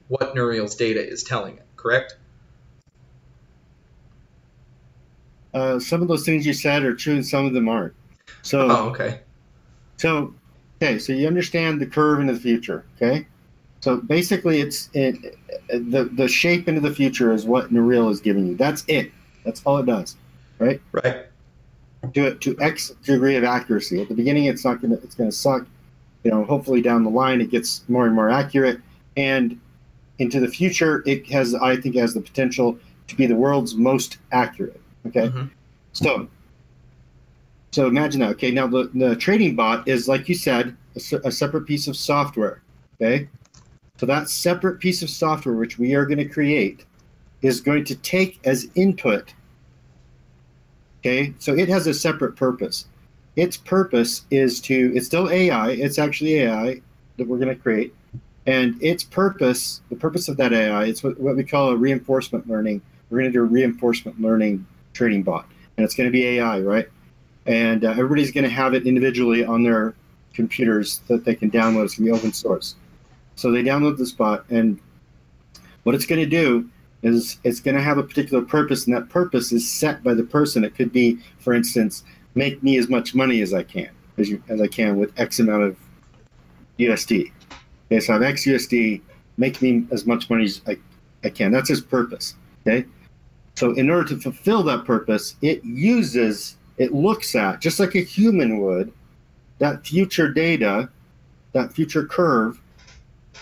what Neureal's data is telling it, correct? Some of those things you said are true and some of them aren't. So, okay. So you understand the curve into the future, okay? So basically the shape into the future is what Neureal is giving you. That's it. That's all it does, right? Right. To X degree of accuracy. At the beginning, it's gonna suck. Hopefully down the line it gets more and more accurate, and into the future it has the potential to be the world's most accurate. Okay. Mm-hmm. So imagine that. Okay. Now the trading bot is, like you said, a separate piece of software. Okay. So that separate piece of software, which we are going to create, is going to take as input. Okay. So it has a separate purpose. Its purpose is it's still AI. It's actually AI that we're going to create. And the purpose of that AI, it's what we call a reinforcement learning. We're going to do a reinforcement learning trading bot, and it's going to be AI, right? And everybody's going to have it individually on their computers that they can download. It's going to be open source. So they download this bot, and what it's going to do is it's going to have a particular purpose, and that purpose is set by the person. It could be, for instance, make me as much money as I can, as I can with X amount of USD. Okay, so I have X USD, make me as much money as I can. That's its purpose. Okay, so in order to fulfill that purpose, it looks at, just like a human would, that future data, that future curve,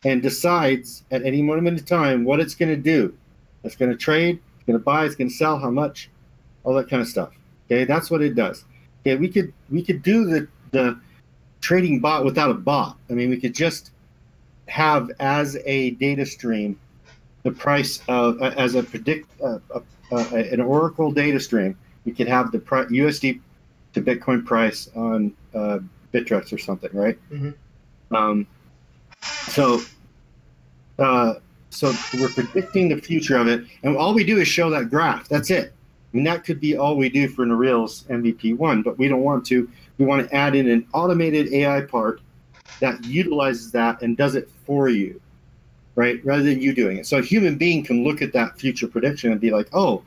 and decides at any moment in time what it's going to do. It's going to trade, it's going to buy, it's going to sell, how much, all that kind of stuff. Okay, that's what it does. Okay, we could do the trading bot without a bot. I mean, we could just have as a data stream the price of as a an Oracle data stream. We could have the USD to Bitcoin price on Bittrex or something, right? Mm-hmm. So we're predicting the future of it, and all we do is show that graph. That's it. I mean, that could be all we do for Neureal's MVP1, but we don't want to. We want to add in an automated AI part that utilizes that and does it for you, right? Rather than you doing it. So a human being can look at that future prediction and be like, oh,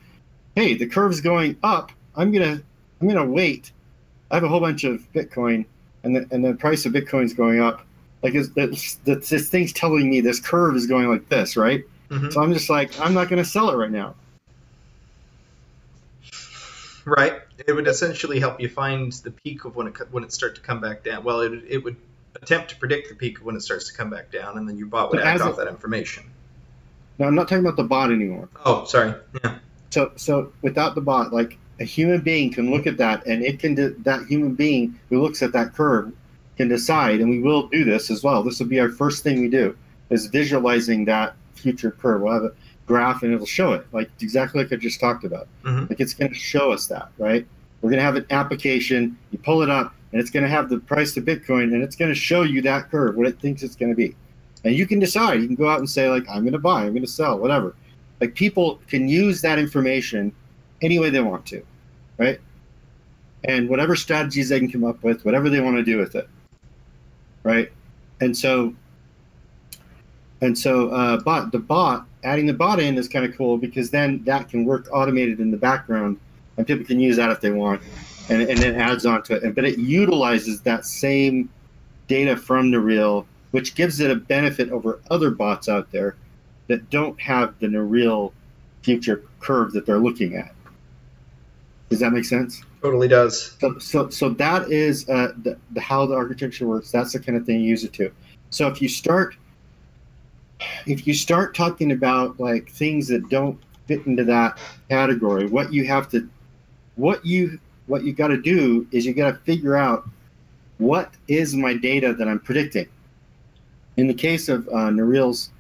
hey, the curve's going up. I'm gonna wait. I have a whole bunch of Bitcoin, and the price of Bitcoin's going up. Like this thing's telling me this curve is going like this, right? Mm-hmm. So I'm just like, I'm not going to sell it right now. Right. It would essentially help you find the peak of when it starts to come back down. Well, it would attempt to predict the peak of when it starts to come back down, and then your bot would act off that information. No, I'm not talking about the bot anymore. Oh, sorry. Yeah. So without the bot, like a human being can look at that, and it can that human being who looks at that curve can decide, and we will do this as well. This will be our first thing we do, is visualizing that future curve. We'll have a graph and it'll show it, like exactly like I just talked about. Mm-hmm. Like it's going to show us that, right? We're going to have an application, you pull it up, and it's going to have the price of Bitcoin, and it's going to show you that curve, what it thinks it's going to be. And you can decide. You can go out and say, like, I'm going to buy, I'm going to sell, whatever. Like, people can use that information any way they want to, right? And whatever strategies they can come up with, whatever they want to do with it. Right, and so adding the bot in is kind of cool, because then that can work automated in the background, and people can use that if they want, and it adds on to it. But it utilizes that same data from Neureal, which gives it a benefit over other bots out there that don't have the Neureal future curve that they're looking at. Does that make sense? Totally does. So that is how the architecture works. That's the kind of thing you use it to. So if you start talking about like things that don't fit into that category, what you got to do is you got to figure out, what is my data that I'm predicting. In the case of Neureal's,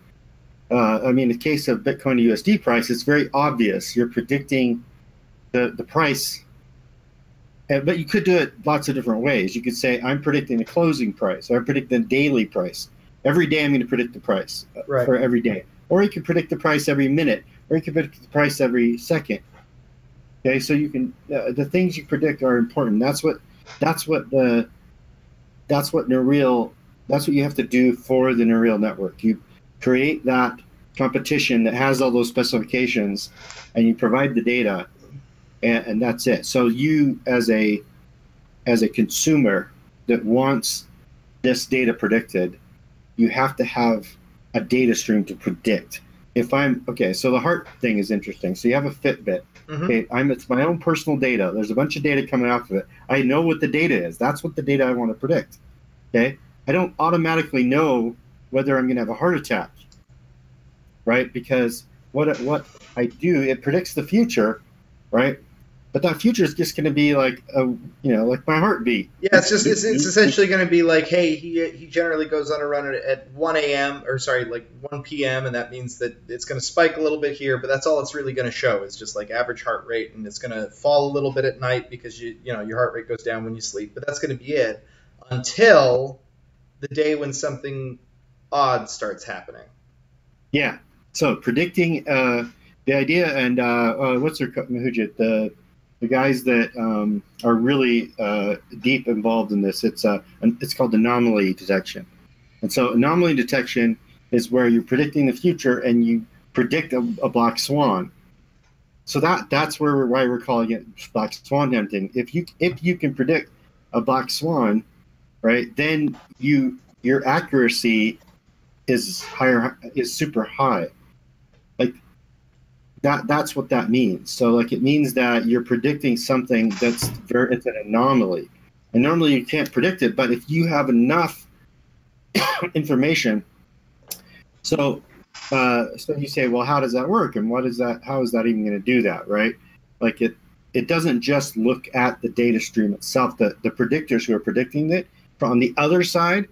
in the case of Bitcoin to USD price, it's very obvious. You're predicting the price. But you could do it lots of different ways. You could say, I'm predicting the closing price, or I'm predicting the daily price. Every day I'm going to predict the price for every day. Or you can predict the price every minute, or you can predict the price every second. Okay, so you can the things you predict are important. That's what Neureal. That's what you have to do for the Neureal network. You create that competition that has all those specifications, and you provide the data. And that's it. So you, as a consumer that wants this data predicted, you have to have a data stream to predict. So the heart thing is interesting. So you have a Fitbit. Mm-hmm. Okay, it's my own personal data. There's a bunch of data coming off of it. I know what the data is. That's what the data I want to predict. Okay, I don't automatically know whether I'm going to have a heart attack, right? Because what I do, it predicts the future, right? But that future is just going to be like like my heartbeat. Yeah, it's essentially going to be like, hey, he generally goes on a run at 1 a.m. or sorry, like 1 p.m. and that means that it's going to spike a little bit here, but that's all it's really going to show. It's just like average heart rate, and it's going to fall a little bit at night because your heart rate goes down when you sleep. But that's going to be it until the day when something odd starts happening. Yeah. So predicting the idea, and what's their Mahujit, the guys that are really deep involved in this, it's called anomaly detection. And so anomaly detection is where you're predicting the future, and you predict a black swan. So that's why we're calling it black swan hunting. If you can predict a black swan, right, then your accuracy is super high. Like that's what that means. So like it means that you're predicting something it's an anomaly. And normally you can't predict it, but if you have enough information, so you say, well, how does that work, and how is that even going to do that, right? Like it doesn't just look at the data stream itself, the predictors who are predicting it from the other side.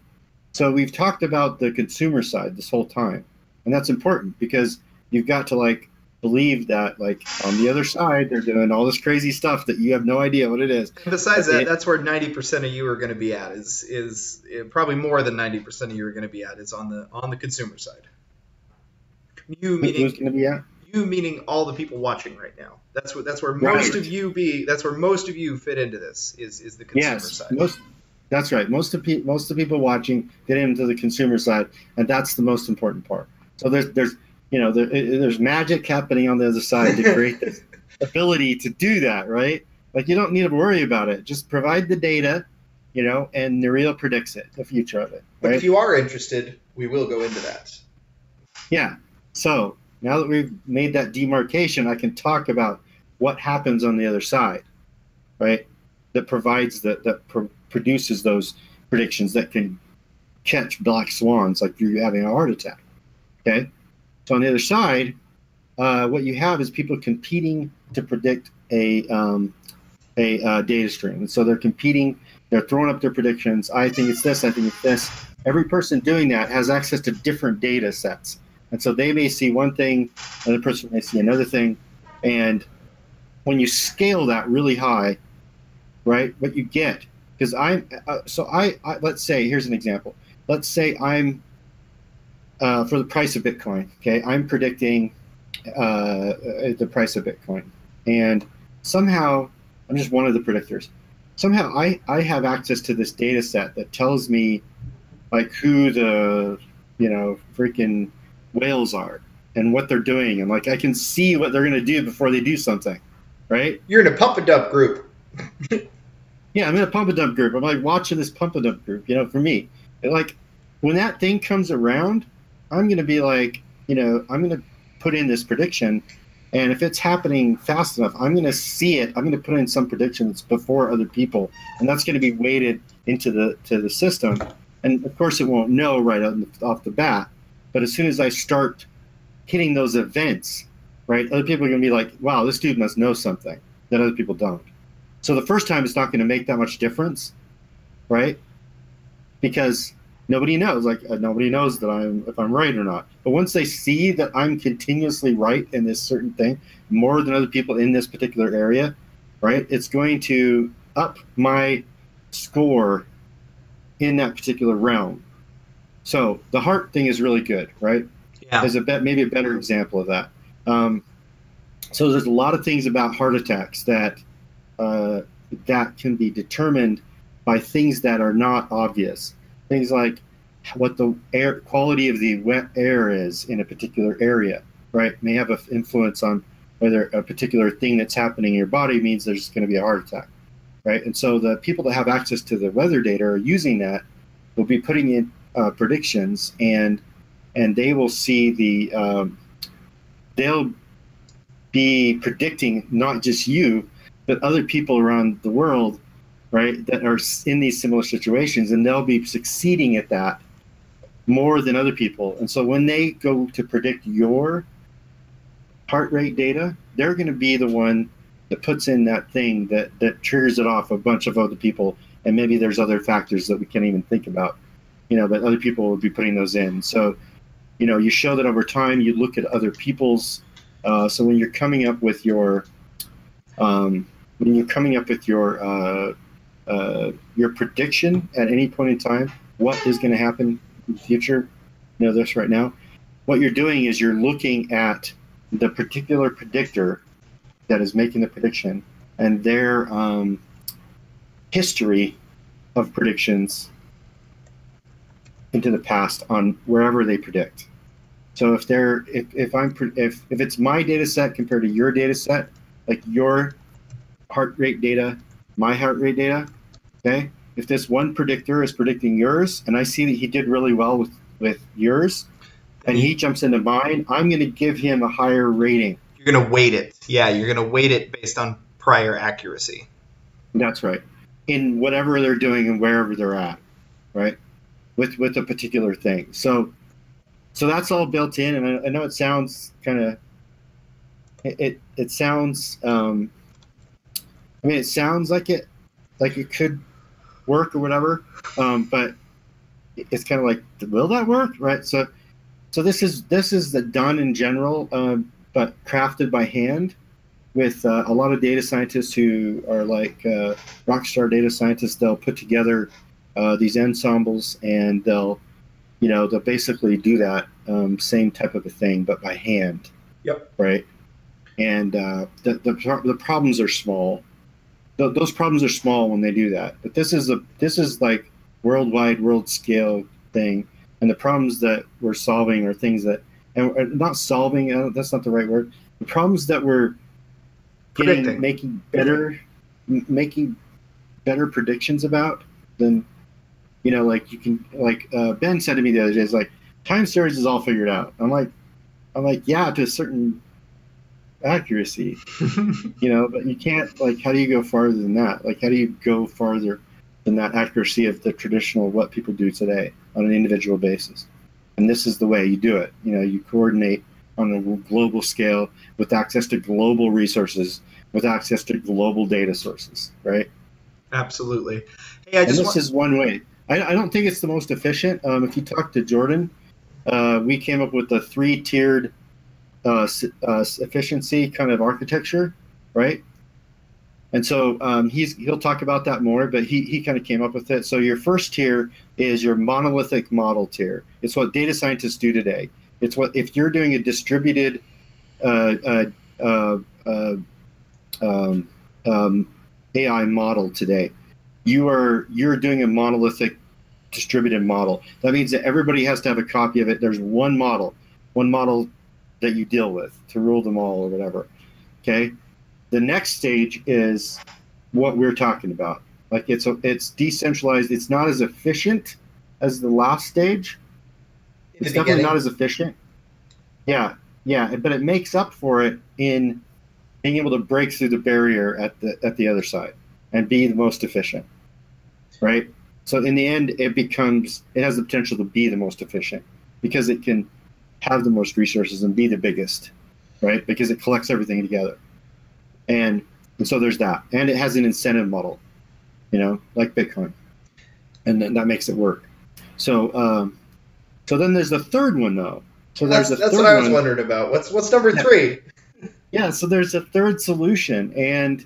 So we've talked about the consumer side this whole time, and that's important because you've got to like believe that like on the other side they're doing all this crazy stuff that you have no idea what it is. And besides that, that's where 90% of you are going to be at. Is probably more than 90% of you are going to be at is on the consumer side. You meaning who's going to be at? You meaning all the people watching right now. That's where most of you be. That's where most of you fit into this. Is the consumer side. That's right. Most of the people watching get into the consumer side, and that's the most important part. So there's magic happening on the other side to create this ability to do that, right? Like you don't need to worry about it. Just provide the data, and Neureal predicts it, the future of it. Right? But if you are interested, we will go into that. Yeah. So now that we've made that demarcation, I can talk about what happens on the other side, right? That provides produces those predictions that can catch black swans like you're having a heart attack. Okay. So on the other side, what you have is people competing to predict a data stream. And so they're competing, they're throwing up their predictions. I think it's this, I think it's this. Every person doing that has access to different data sets. And so they may see one thing, another person may see another thing. And when you scale that really high, right, what you get, because let's say, here's an example. Let's say I'm, for the price of Bitcoin, okay, I'm predicting the price of Bitcoin. And somehow, I'm just one of the predictors. Somehow I have access to this data set that tells me like who the, freaking whales are and what they're doing. And like, I can see what they're going to do before they do something, right? You're in a pump and dump group. Yeah, I'm in a pump and dump group. I'm like watching this pump and dump group, for me. And like, when that thing comes around, I'm going to be like, I'm going to put in this prediction. And if it's happening fast enough, I'm going to see it. I'm going to put in some predictions before other people. And that's going to be weighted into the system. And of course, it won't know right off the bat. But as soon as I start hitting those events, right, other people are going to be like, wow, this dude must know something that other people don't. So the first time it's not going to make that much difference, right? Because nobody knows, nobody knows that if I'm right or not. But once they see that I'm continuously right in this certain thing, more than other people in this particular area, right, it's going to up my score in that particular realm. So the heart thing is really good, right? Yeah. There's maybe a better example of that. So there's a lot of things about heart attacks that can be determined by things that are not obvious. Things like what the air quality of the wet air is in a particular area, right? May have an influence on whether a particular thing that's happening in your body means there's going to be a heart attack, right? And so the people that have access to the weather data are using that, will be putting in predictions, and they will see they'll be predicting not just you, but other people around the world, right, that are in these similar situations, and they'll be succeeding at that more than other people. And so when they go to predict your heart rate data, they're going to be the one that puts in that thing that triggers it off a bunch of other people. And maybe there's other factors that we can't even think about, but other people will be putting those in. So, you show that over time, you look at other people's, so when you're coming up with your prediction at any point in time, what is going to happen in the future, this right now, what you're doing is you're looking at the particular predictor that is making the prediction and their history of predictions into the past on wherever they predict. So if it's my data set compared to your data set, like your heart rate data, my heart rate data, okay? If this one predictor is predicting yours, and I see that he did really well with yours, and he jumps into mine, I'm going to give him a higher rating. You're going to weight it. Yeah, you're going to weight it based on prior accuracy. That's right. In whatever they're doing and wherever they're at, right? With a particular thing. So that's all built in, and I know it sounds kind of it sounds it sounds like it could work or whatever, but it's kind of like, will that work, right? So this is the done in general, but crafted by hand with a lot of data scientists who are like rockstar data scientists. They'll put together these ensembles, and they'll basically do that same type of a thing, but by hand. Yep. Right. And the problems are small. Those problems are small when they do that. But this is like world scale thing, and the problems that we're solving are things that, and not solving. That's not the right word. The problems that we're making better predictions about than, like you can, like Ben said to me the other day, is like, time series is all figured out. I'm like, yeah, to a certain accuracy, but you can't, like, how do you go farther than that? Like, how do you go farther than that accuracy of the traditional, what people do today on an individual basis? And this is the way you do it. You coordinate on a global scale with access to global resources, with access to global data sources, right? Absolutely. Hey, this is one way. I don't think it's the most efficient. If you talk to Jordan, we came up with a 3-tiered efficiency kind of architecture, right? And so he'll talk about that more, but he kind of came up with it. So your first tier is your monolithic model tier. It's what data scientists do today. It's what, if you're doing a distributed AI model today, you're doing a monolithic distributed model. That means that everybody has to have a copy of it. There's one model that you deal with to rule them all or whatever. Okay. The next stage is what we're talking about. Like it's decentralized. It's not as efficient as the last stage. It's definitely not as efficient. Yeah, but it makes up for it in being able to break through the barrier at the other side and be the most efficient, right? So in the end, it has the potential to be the most efficient because it can have the most resources and be the biggest, right? Because it collects everything together. And so there's that. And it has an incentive model, like Bitcoin. And then that makes it work. So then there's the third one, though. So that's what I was wondering about. What's number 3? Yeah, so there's a third solution. And,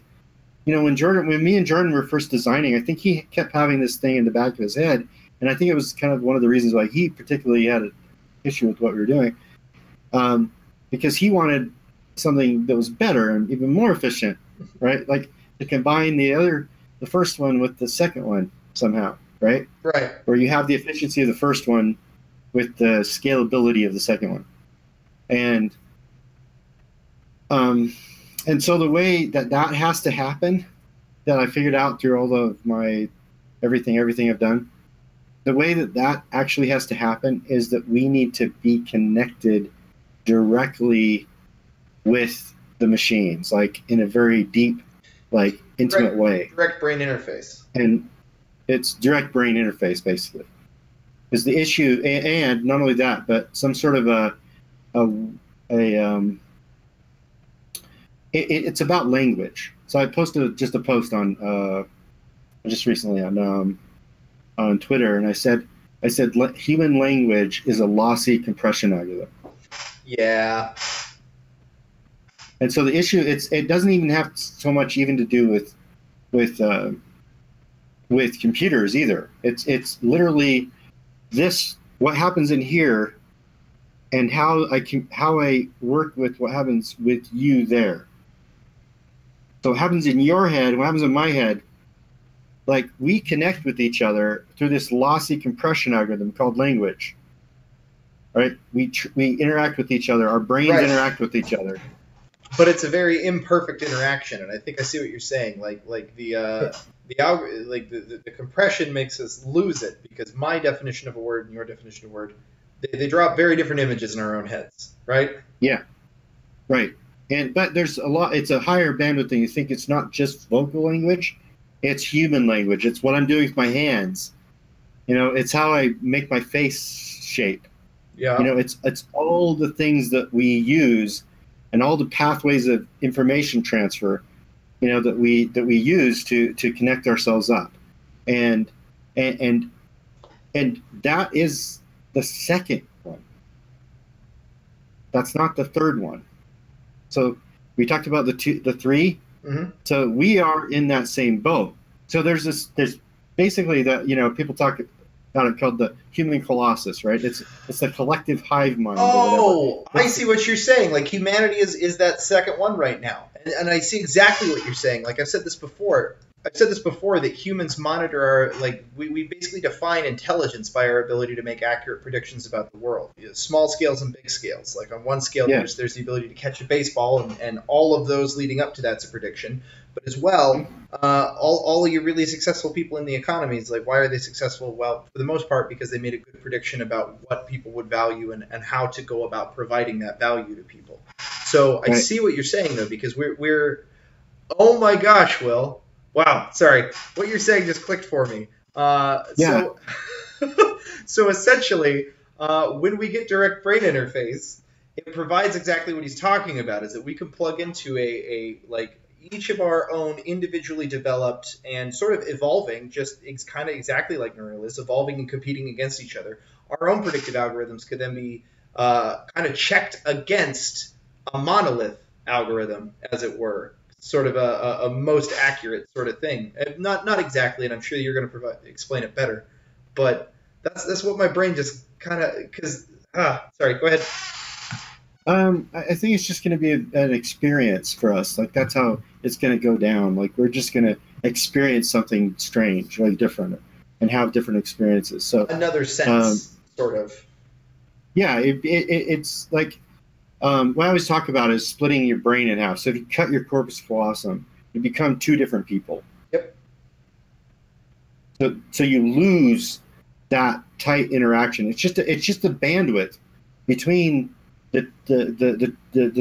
when me and Jordan were first designing, I think he kept having this thing in the back of his head. And I think it was kind of one of the reasons why he particularly had an issue with what we were doing. Because he wanted something that was better and even more efficient, right? Like to combine the first one with the second one somehow, right? Right. Where you have the efficiency of the first one with the scalability of the second one. And so the way that has to happen, that I figured out through all of my everything I've done, the way that actually has to happen is that we need to be connected directly with the machines, like in a very deep, like intimate way. Direct brain interface. And it's direct brain interface, basically. Is the issue, and not only that, but some sort of it's about language. So I posted just a post on just recently on Twitter, and I said human language is a lossy compression algorithm. Yeah. And so the issue, it doesn't even have so much even to do with computers either. It's literally this, what happens in here, and how I work with what happens with you there. So what happens in your head, what happens in my head, like we connect with each other through this lossy compression algorithm called language. right? We interact with each other. Our brains Right. interact with each other. But it's a very imperfect interaction, and I think I see what you're saying. Like the compression makes us lose it because my definition of a word and your definition of a word, they drop very different images in our own heads, right? Yeah, right. But there's a lot. It's a higher bandwidth than you think. It's not just vocal language; it's human language. It's what I'm doing with my hands. It's how I make my face shape. Yeah. It's all the things that we use, and all the pathways of information transfer, that we use to connect ourselves up, and that is the second one. That's not the third one. So we talked about the three. Mm-hmm. So we are in that same boat. So there's basically that, people talk about it called the human colossus, right? It's the collective hive mind. Oh, I see what you're saying. Like humanity is that second one right now, and I see exactly what you're saying. Like I've said this before that humans monitor our we basically define intelligence by our ability to make accurate predictions about the world. Small scales and big scales. Like on one scale, Yeah. there's the ability to catch a baseball, and all of those leading up to that's a prediction. But as well, all of your really successful people in the economy is like, why are they successful? Well, for the most part, because they made a good prediction about what people would value and how to go about providing that value to people. So I Right. see what you're saying though, because we're oh my gosh, Will. Wow, sorry. What you're saying just clicked for me. Yeah. So essentially, when we get direct brain interface, it provides exactly what he's talking about, is that we can plug into each of our own individually developed and sort of evolving, just kind of exactly like Neureal is, evolving and competing against each other. Our own predictive algorithms could then be kind of checked against a monolith algorithm, as it were. Sort of a most accurate sort of thing. Not exactly, and I'm sure you're going to explain it better. But that's what my brain just kind of sorry, go ahead. I think it's just going to be an experience for us. Like that's how it's going to go down. Like we're just going to experience something strange, like different, and have different experiences. So another sense, sort of. Yeah, it's like what I always talk about is splitting your brain in half. So if you cut your corpus callosum, you become two different people. Yep. So you lose that tight interaction. It's just the bandwidth between the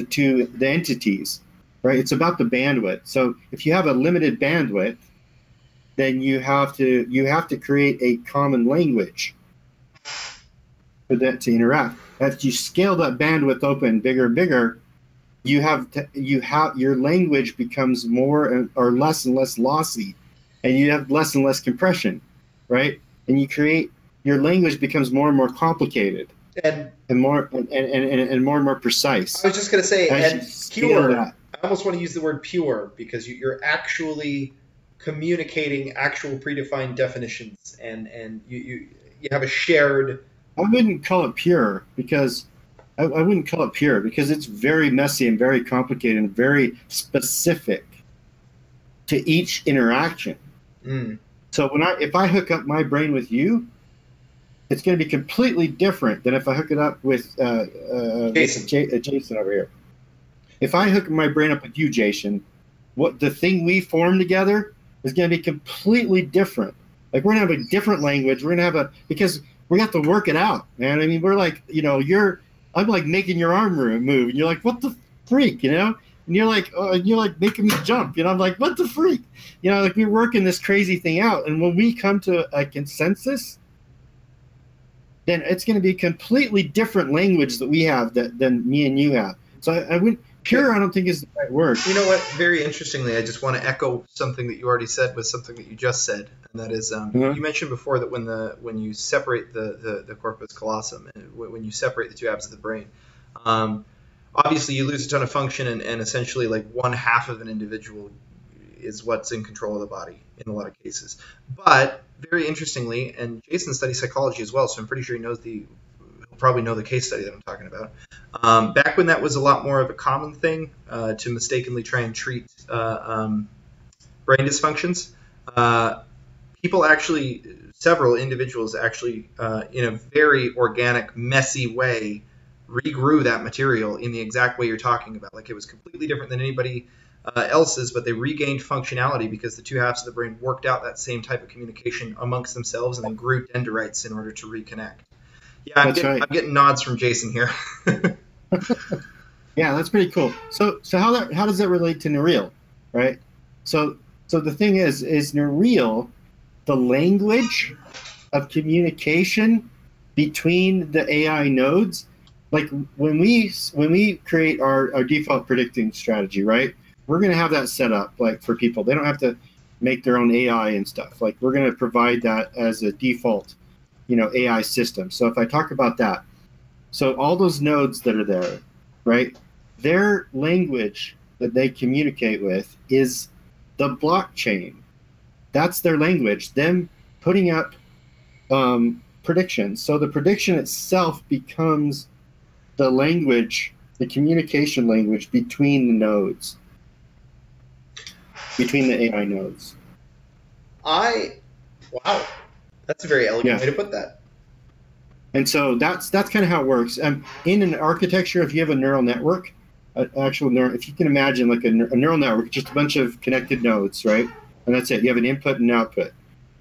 two entities, right? It's about the bandwidth. So if you have a limited bandwidth, then you have to create a common language for that to interact. As you scale that bandwidth open bigger and bigger, your language becomes more or less and less lossy, and you have less and less compression, right? And your language becomes more and more complicated and more and more precise. I was just going to say, and pure. I almost want to use the word pure because you're actually communicating actual predefined definitions, and you have a shared. I wouldn't call it pure because it's very messy and very complicated and very specific to each interaction. Mm. So if I hook up my brain with you, it's going to be completely different than if I hook it up with Jason over here. If I hook my brain up with you, Jason, what the thing we form together is going to be completely different. Like we're going to have a different language. We're going to have because we have to work it out, man. I mean, we're like, I'm like making your arm move, and you're like, what the freak, And you're like making me jump, I'm like, what the freak, like we're working this crazy thing out, and when we come to a consensus, then it's going to be a completely different language that we have than me and you have. So I wouldn't. Pure, I don't think is the right word. You know what? Very interestingly, I just want to echo something that you already said with something that you just said, and that is you mentioned before that when you separate the corpus callosum, when you separate the two halves of the brain, obviously you lose a ton of function, and essentially like one half of an individual is what's in control of the body in a lot of cases. But very interestingly, and Jason studies psychology as well, so I'm pretty sure he'll probably know the case study that I'm talking about. Back when that was a lot more of a common thing to mistakenly try and treat brain dysfunctions, people actually several individuals actually, in a very organic, messy way, regrew that material in the exact way you're talking about. Like it was completely different than anybody else's, but they regained functionality because the two halves of the brain worked out that same type of communication amongst themselves and then grew dendrites in order to reconnect. Yeah, I'm getting nods from Jason here. Yeah, that's pretty cool. So how does that relate to Neureal, right? So the thing is Neureal the language of communication between the AI nodes? Like when we create our default predicting strategy, right? We're going to have that set up like for people. They don't have to make their own AI and stuff. Like we're going to provide that as a default, AI system. So if I talk about that, so all those nodes that are there, right? Their language that they communicate with is the blockchain. That's their language. Them putting up predictions. So the prediction itself becomes the language, the communication language between the nodes, between the AI nodes. Wow, that's a very elegant way to put that. And so that's kind of how it works. In an architecture, if you have a neural network, if you can imagine like a neural network, just a bunch of connected nodes, right? And that's it. You have an input and an output,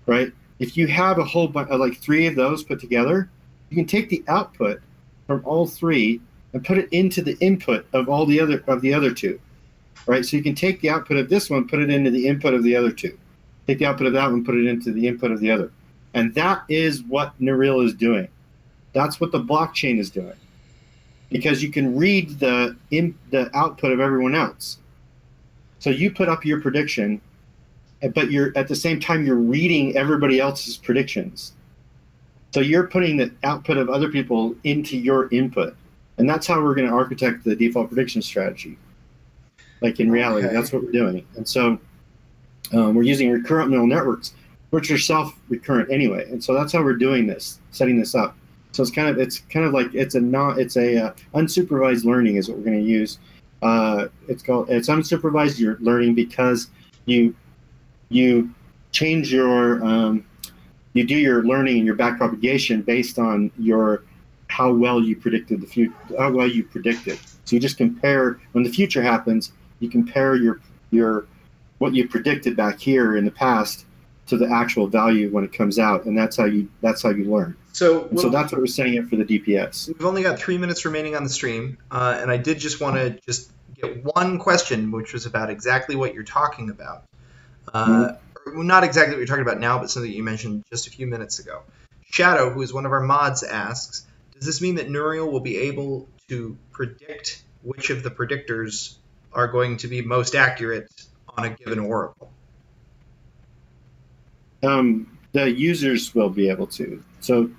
right? If you have a whole bunch, like 3 of those put together, you can take the output from all 3 and put it into the input of all the other 2, right? So you can take the output of this one, put it into the input of the other 2. Take the output of that one, put it into the input of the other. And that is what Neureal is doing. That's what the blockchain is doing. Because you can read the output of everyone else. So you put up your prediction, but at the same time you're reading everybody else's predictions. So you're putting the output of other people into your input. And that's how we're going to architect the default prediction strategy. Like in reality, that's what we're doing. And so we're using recurrent neural networks, which are self-recurrent anyway. And so that's how we're doing this, setting this up. So it's kind of like it's unsupervised learning is what we're going to use. It's unsupervised learning because you change your you do your learning and your backpropagation based on how well you predicted the future, how well you predicted. So you just compare when the future happens, you compare your what you predicted back here in the past to the actual value when it comes out, and that's how you learn. So that's what we're setting up for the DPS. We've only got 3 minutes remaining on the stream, and I did just want to get one question, which was about exactly what you're talking about. Not exactly what you're talking about now, but something you mentioned just a few minutes ago. Shadow, who is one of our mods, asks, does this mean that Neureal will be able to predict which of the predictors are going to be most accurate on a given oracle? The users will be able to. So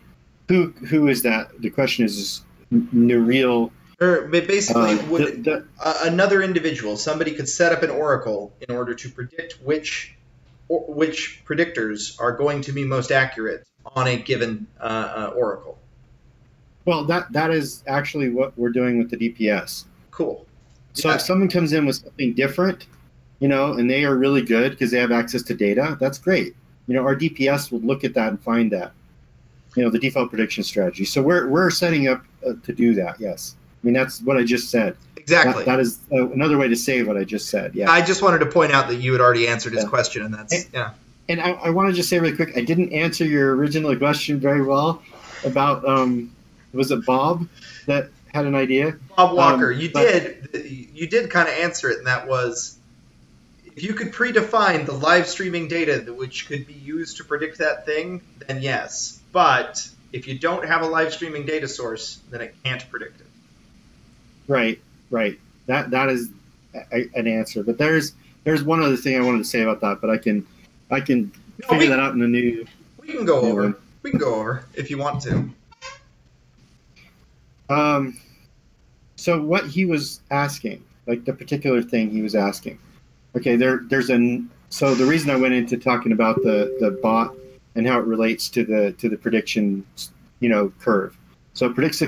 who is that? The question is Neureal. Or basically, another individual, somebody could set up an oracle in order to predict which predictors are going to be most accurate on a given oracle. Well, that is actually what we're doing with the DPS. Cool. So if someone comes in with something different, and they are really good because they have access to data, that's great. Our DPS will look at that and find that, the default prediction strategy. So we're setting up to do that. Yes. I mean, that's what I just said. Exactly. That is another way to say what I just said. Yeah. I just wanted to point out that you had already answered his question, and that's And I want to just say really quick, I didn't answer your original question very well about was it Bob that had an idea? Bob Walker, you did kind of answer it, and that was, if you could predefine the live streaming data which could be used to predict that thing, then yes. But if you don't have a live streaming data source, then it can't predict it. Right. That is an answer. But there's one other thing I wanted to say about that, but I can figure that out in the new. We can go over. We can go over if you want to. So what he was asking, like the particular thing he was asking. Okay, so the reason I went into talking about the bot and how it relates to the prediction, curve. So it predicts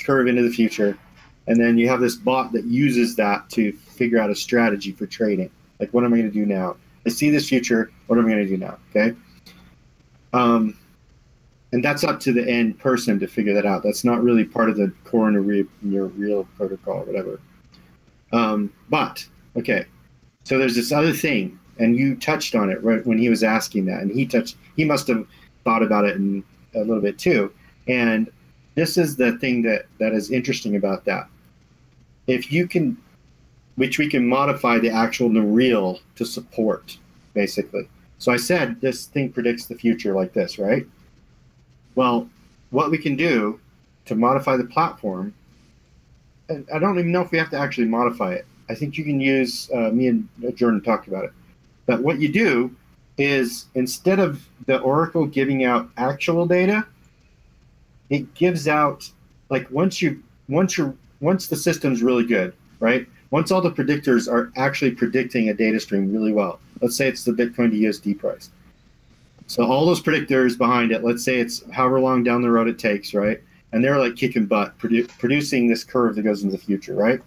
curve into the future, and then you have this bot that uses that to figure out a strategy for trading. Like, what am I going to do now? I see this future. What am I going to do now? Okay. And that's up to the end person to figure that out. That's not really part of the core Neureal protocol or whatever. But, okay, so there's this other thing, and you touched on it right when he was asking that, and he must have thought about it a little bit too. And this is the thing that is interesting about that. If you can, which we can modify the actual Neureal to support, basically. So I said this thing predicts the future like this, right? Well, what we can do to modify the platform, and I don't even know if we have to actually modify it. I think you can use, me and Jordan talked about it. But what you do is instead of the Oracle giving out actual data, it gives out, like once the system's really good, right? Once all the predictors are actually predicting a data stream really well, let's say it's the Bitcoin to USD price. So all those predictors behind it, let's say it's however long down the road it takes, right? And they're like kicking butt, producing this curve that goes into the future, right?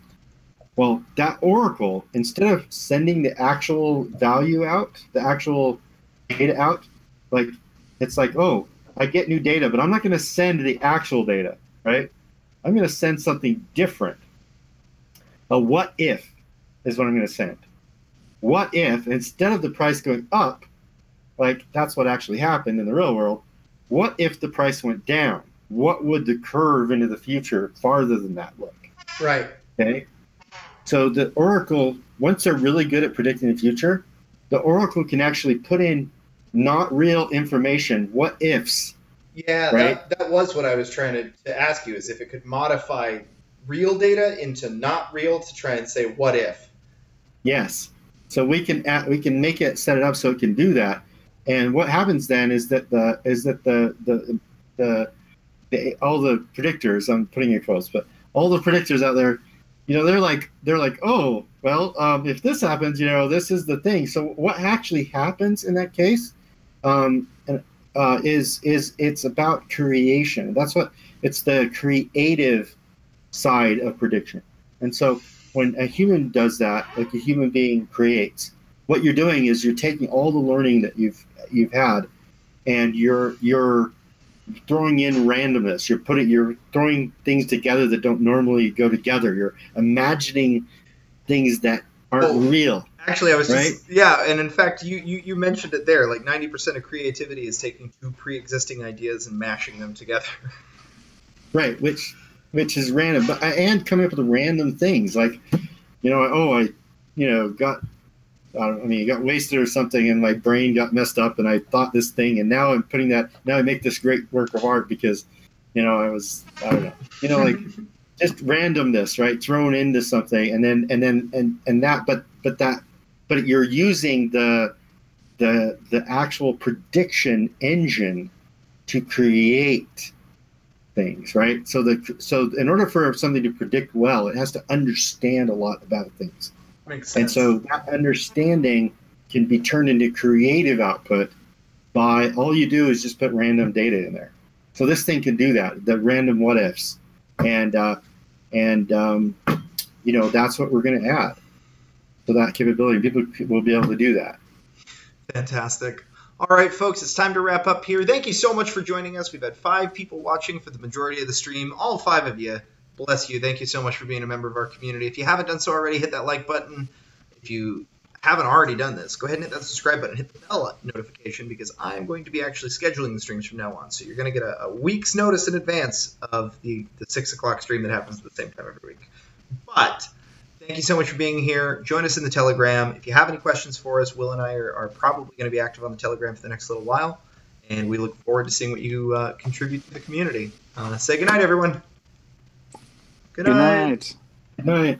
Well, that Oracle, instead of sending the actual value out, the actual data out, like it's like, oh, I get new data, but I'm not going to send the actual data, right? I'm going to send something different. A what if is what I'm going to send. What if, instead of the price going up, like that's what actually happened in the real world, what if the price went down? What would the curve into the future farther than that look? Right. Okay. So the Oracle, once they're really good at predicting the future, the Oracle can actually put in not real information, what ifs. Yeah, right? that was what I was trying to ask you, is if it could modify real data into not real to try and say what if. Yes. So we can make it, set it up so it can do that. And what happens then is that all the predictors, I'm putting it close, but all the predictors out there, they're like, oh, well, if this happens, this is the thing. So what actually happens in that case is it's about creation. It's the creative side of prediction. And so when a human does that, like a human being creates, what you're doing is you're taking all the learning that you've had, and you're throwing in randomness. You're throwing things together that don't normally go together. You're imagining things that aren't real. Actually, I was right? And in fact, you mentioned it there. Like 90% of creativity is taking two pre-existing ideas and mashing them together. Right, which is random, and coming up with random things like, I got wasted or something, and my brain got messed up, and I thought this thing, and now I'm putting that. Now I make this great work of art because, I don't know, like just randomness, right, thrown into something, but you're using the actual prediction engine to create things, right? So in order for something to predict well, it has to understand a lot about things. Makes sense. And so that understanding can be turned into creative output by all you do is just put random data in there. So this thing can do that, the random what ifs, and that's what we're going to add. So that capability, people will be able to do that. Fantastic. All right, folks, it's time to wrap up here. Thank you so much for joining us. We've had 5 people watching for the majority of the stream. All 5 of you. Bless you. Thank you so much for being a member of our community. If you haven't done so already, hit that like button. If you haven't already done this, go ahead and hit that subscribe button. Hit the bell notification, because I'm going to be actually scheduling the streams from now on. So you're going to get a week's notice in advance of the 6 o'clock stream that happens at the same time every week. But thank you so much for being here. Join us in the Telegram. If you have any questions for us, Will and I are probably going to be active on the Telegram for the next little while. And we look forward to seeing what you contribute to the community. Say goodnight, everyone. Good night. Good night.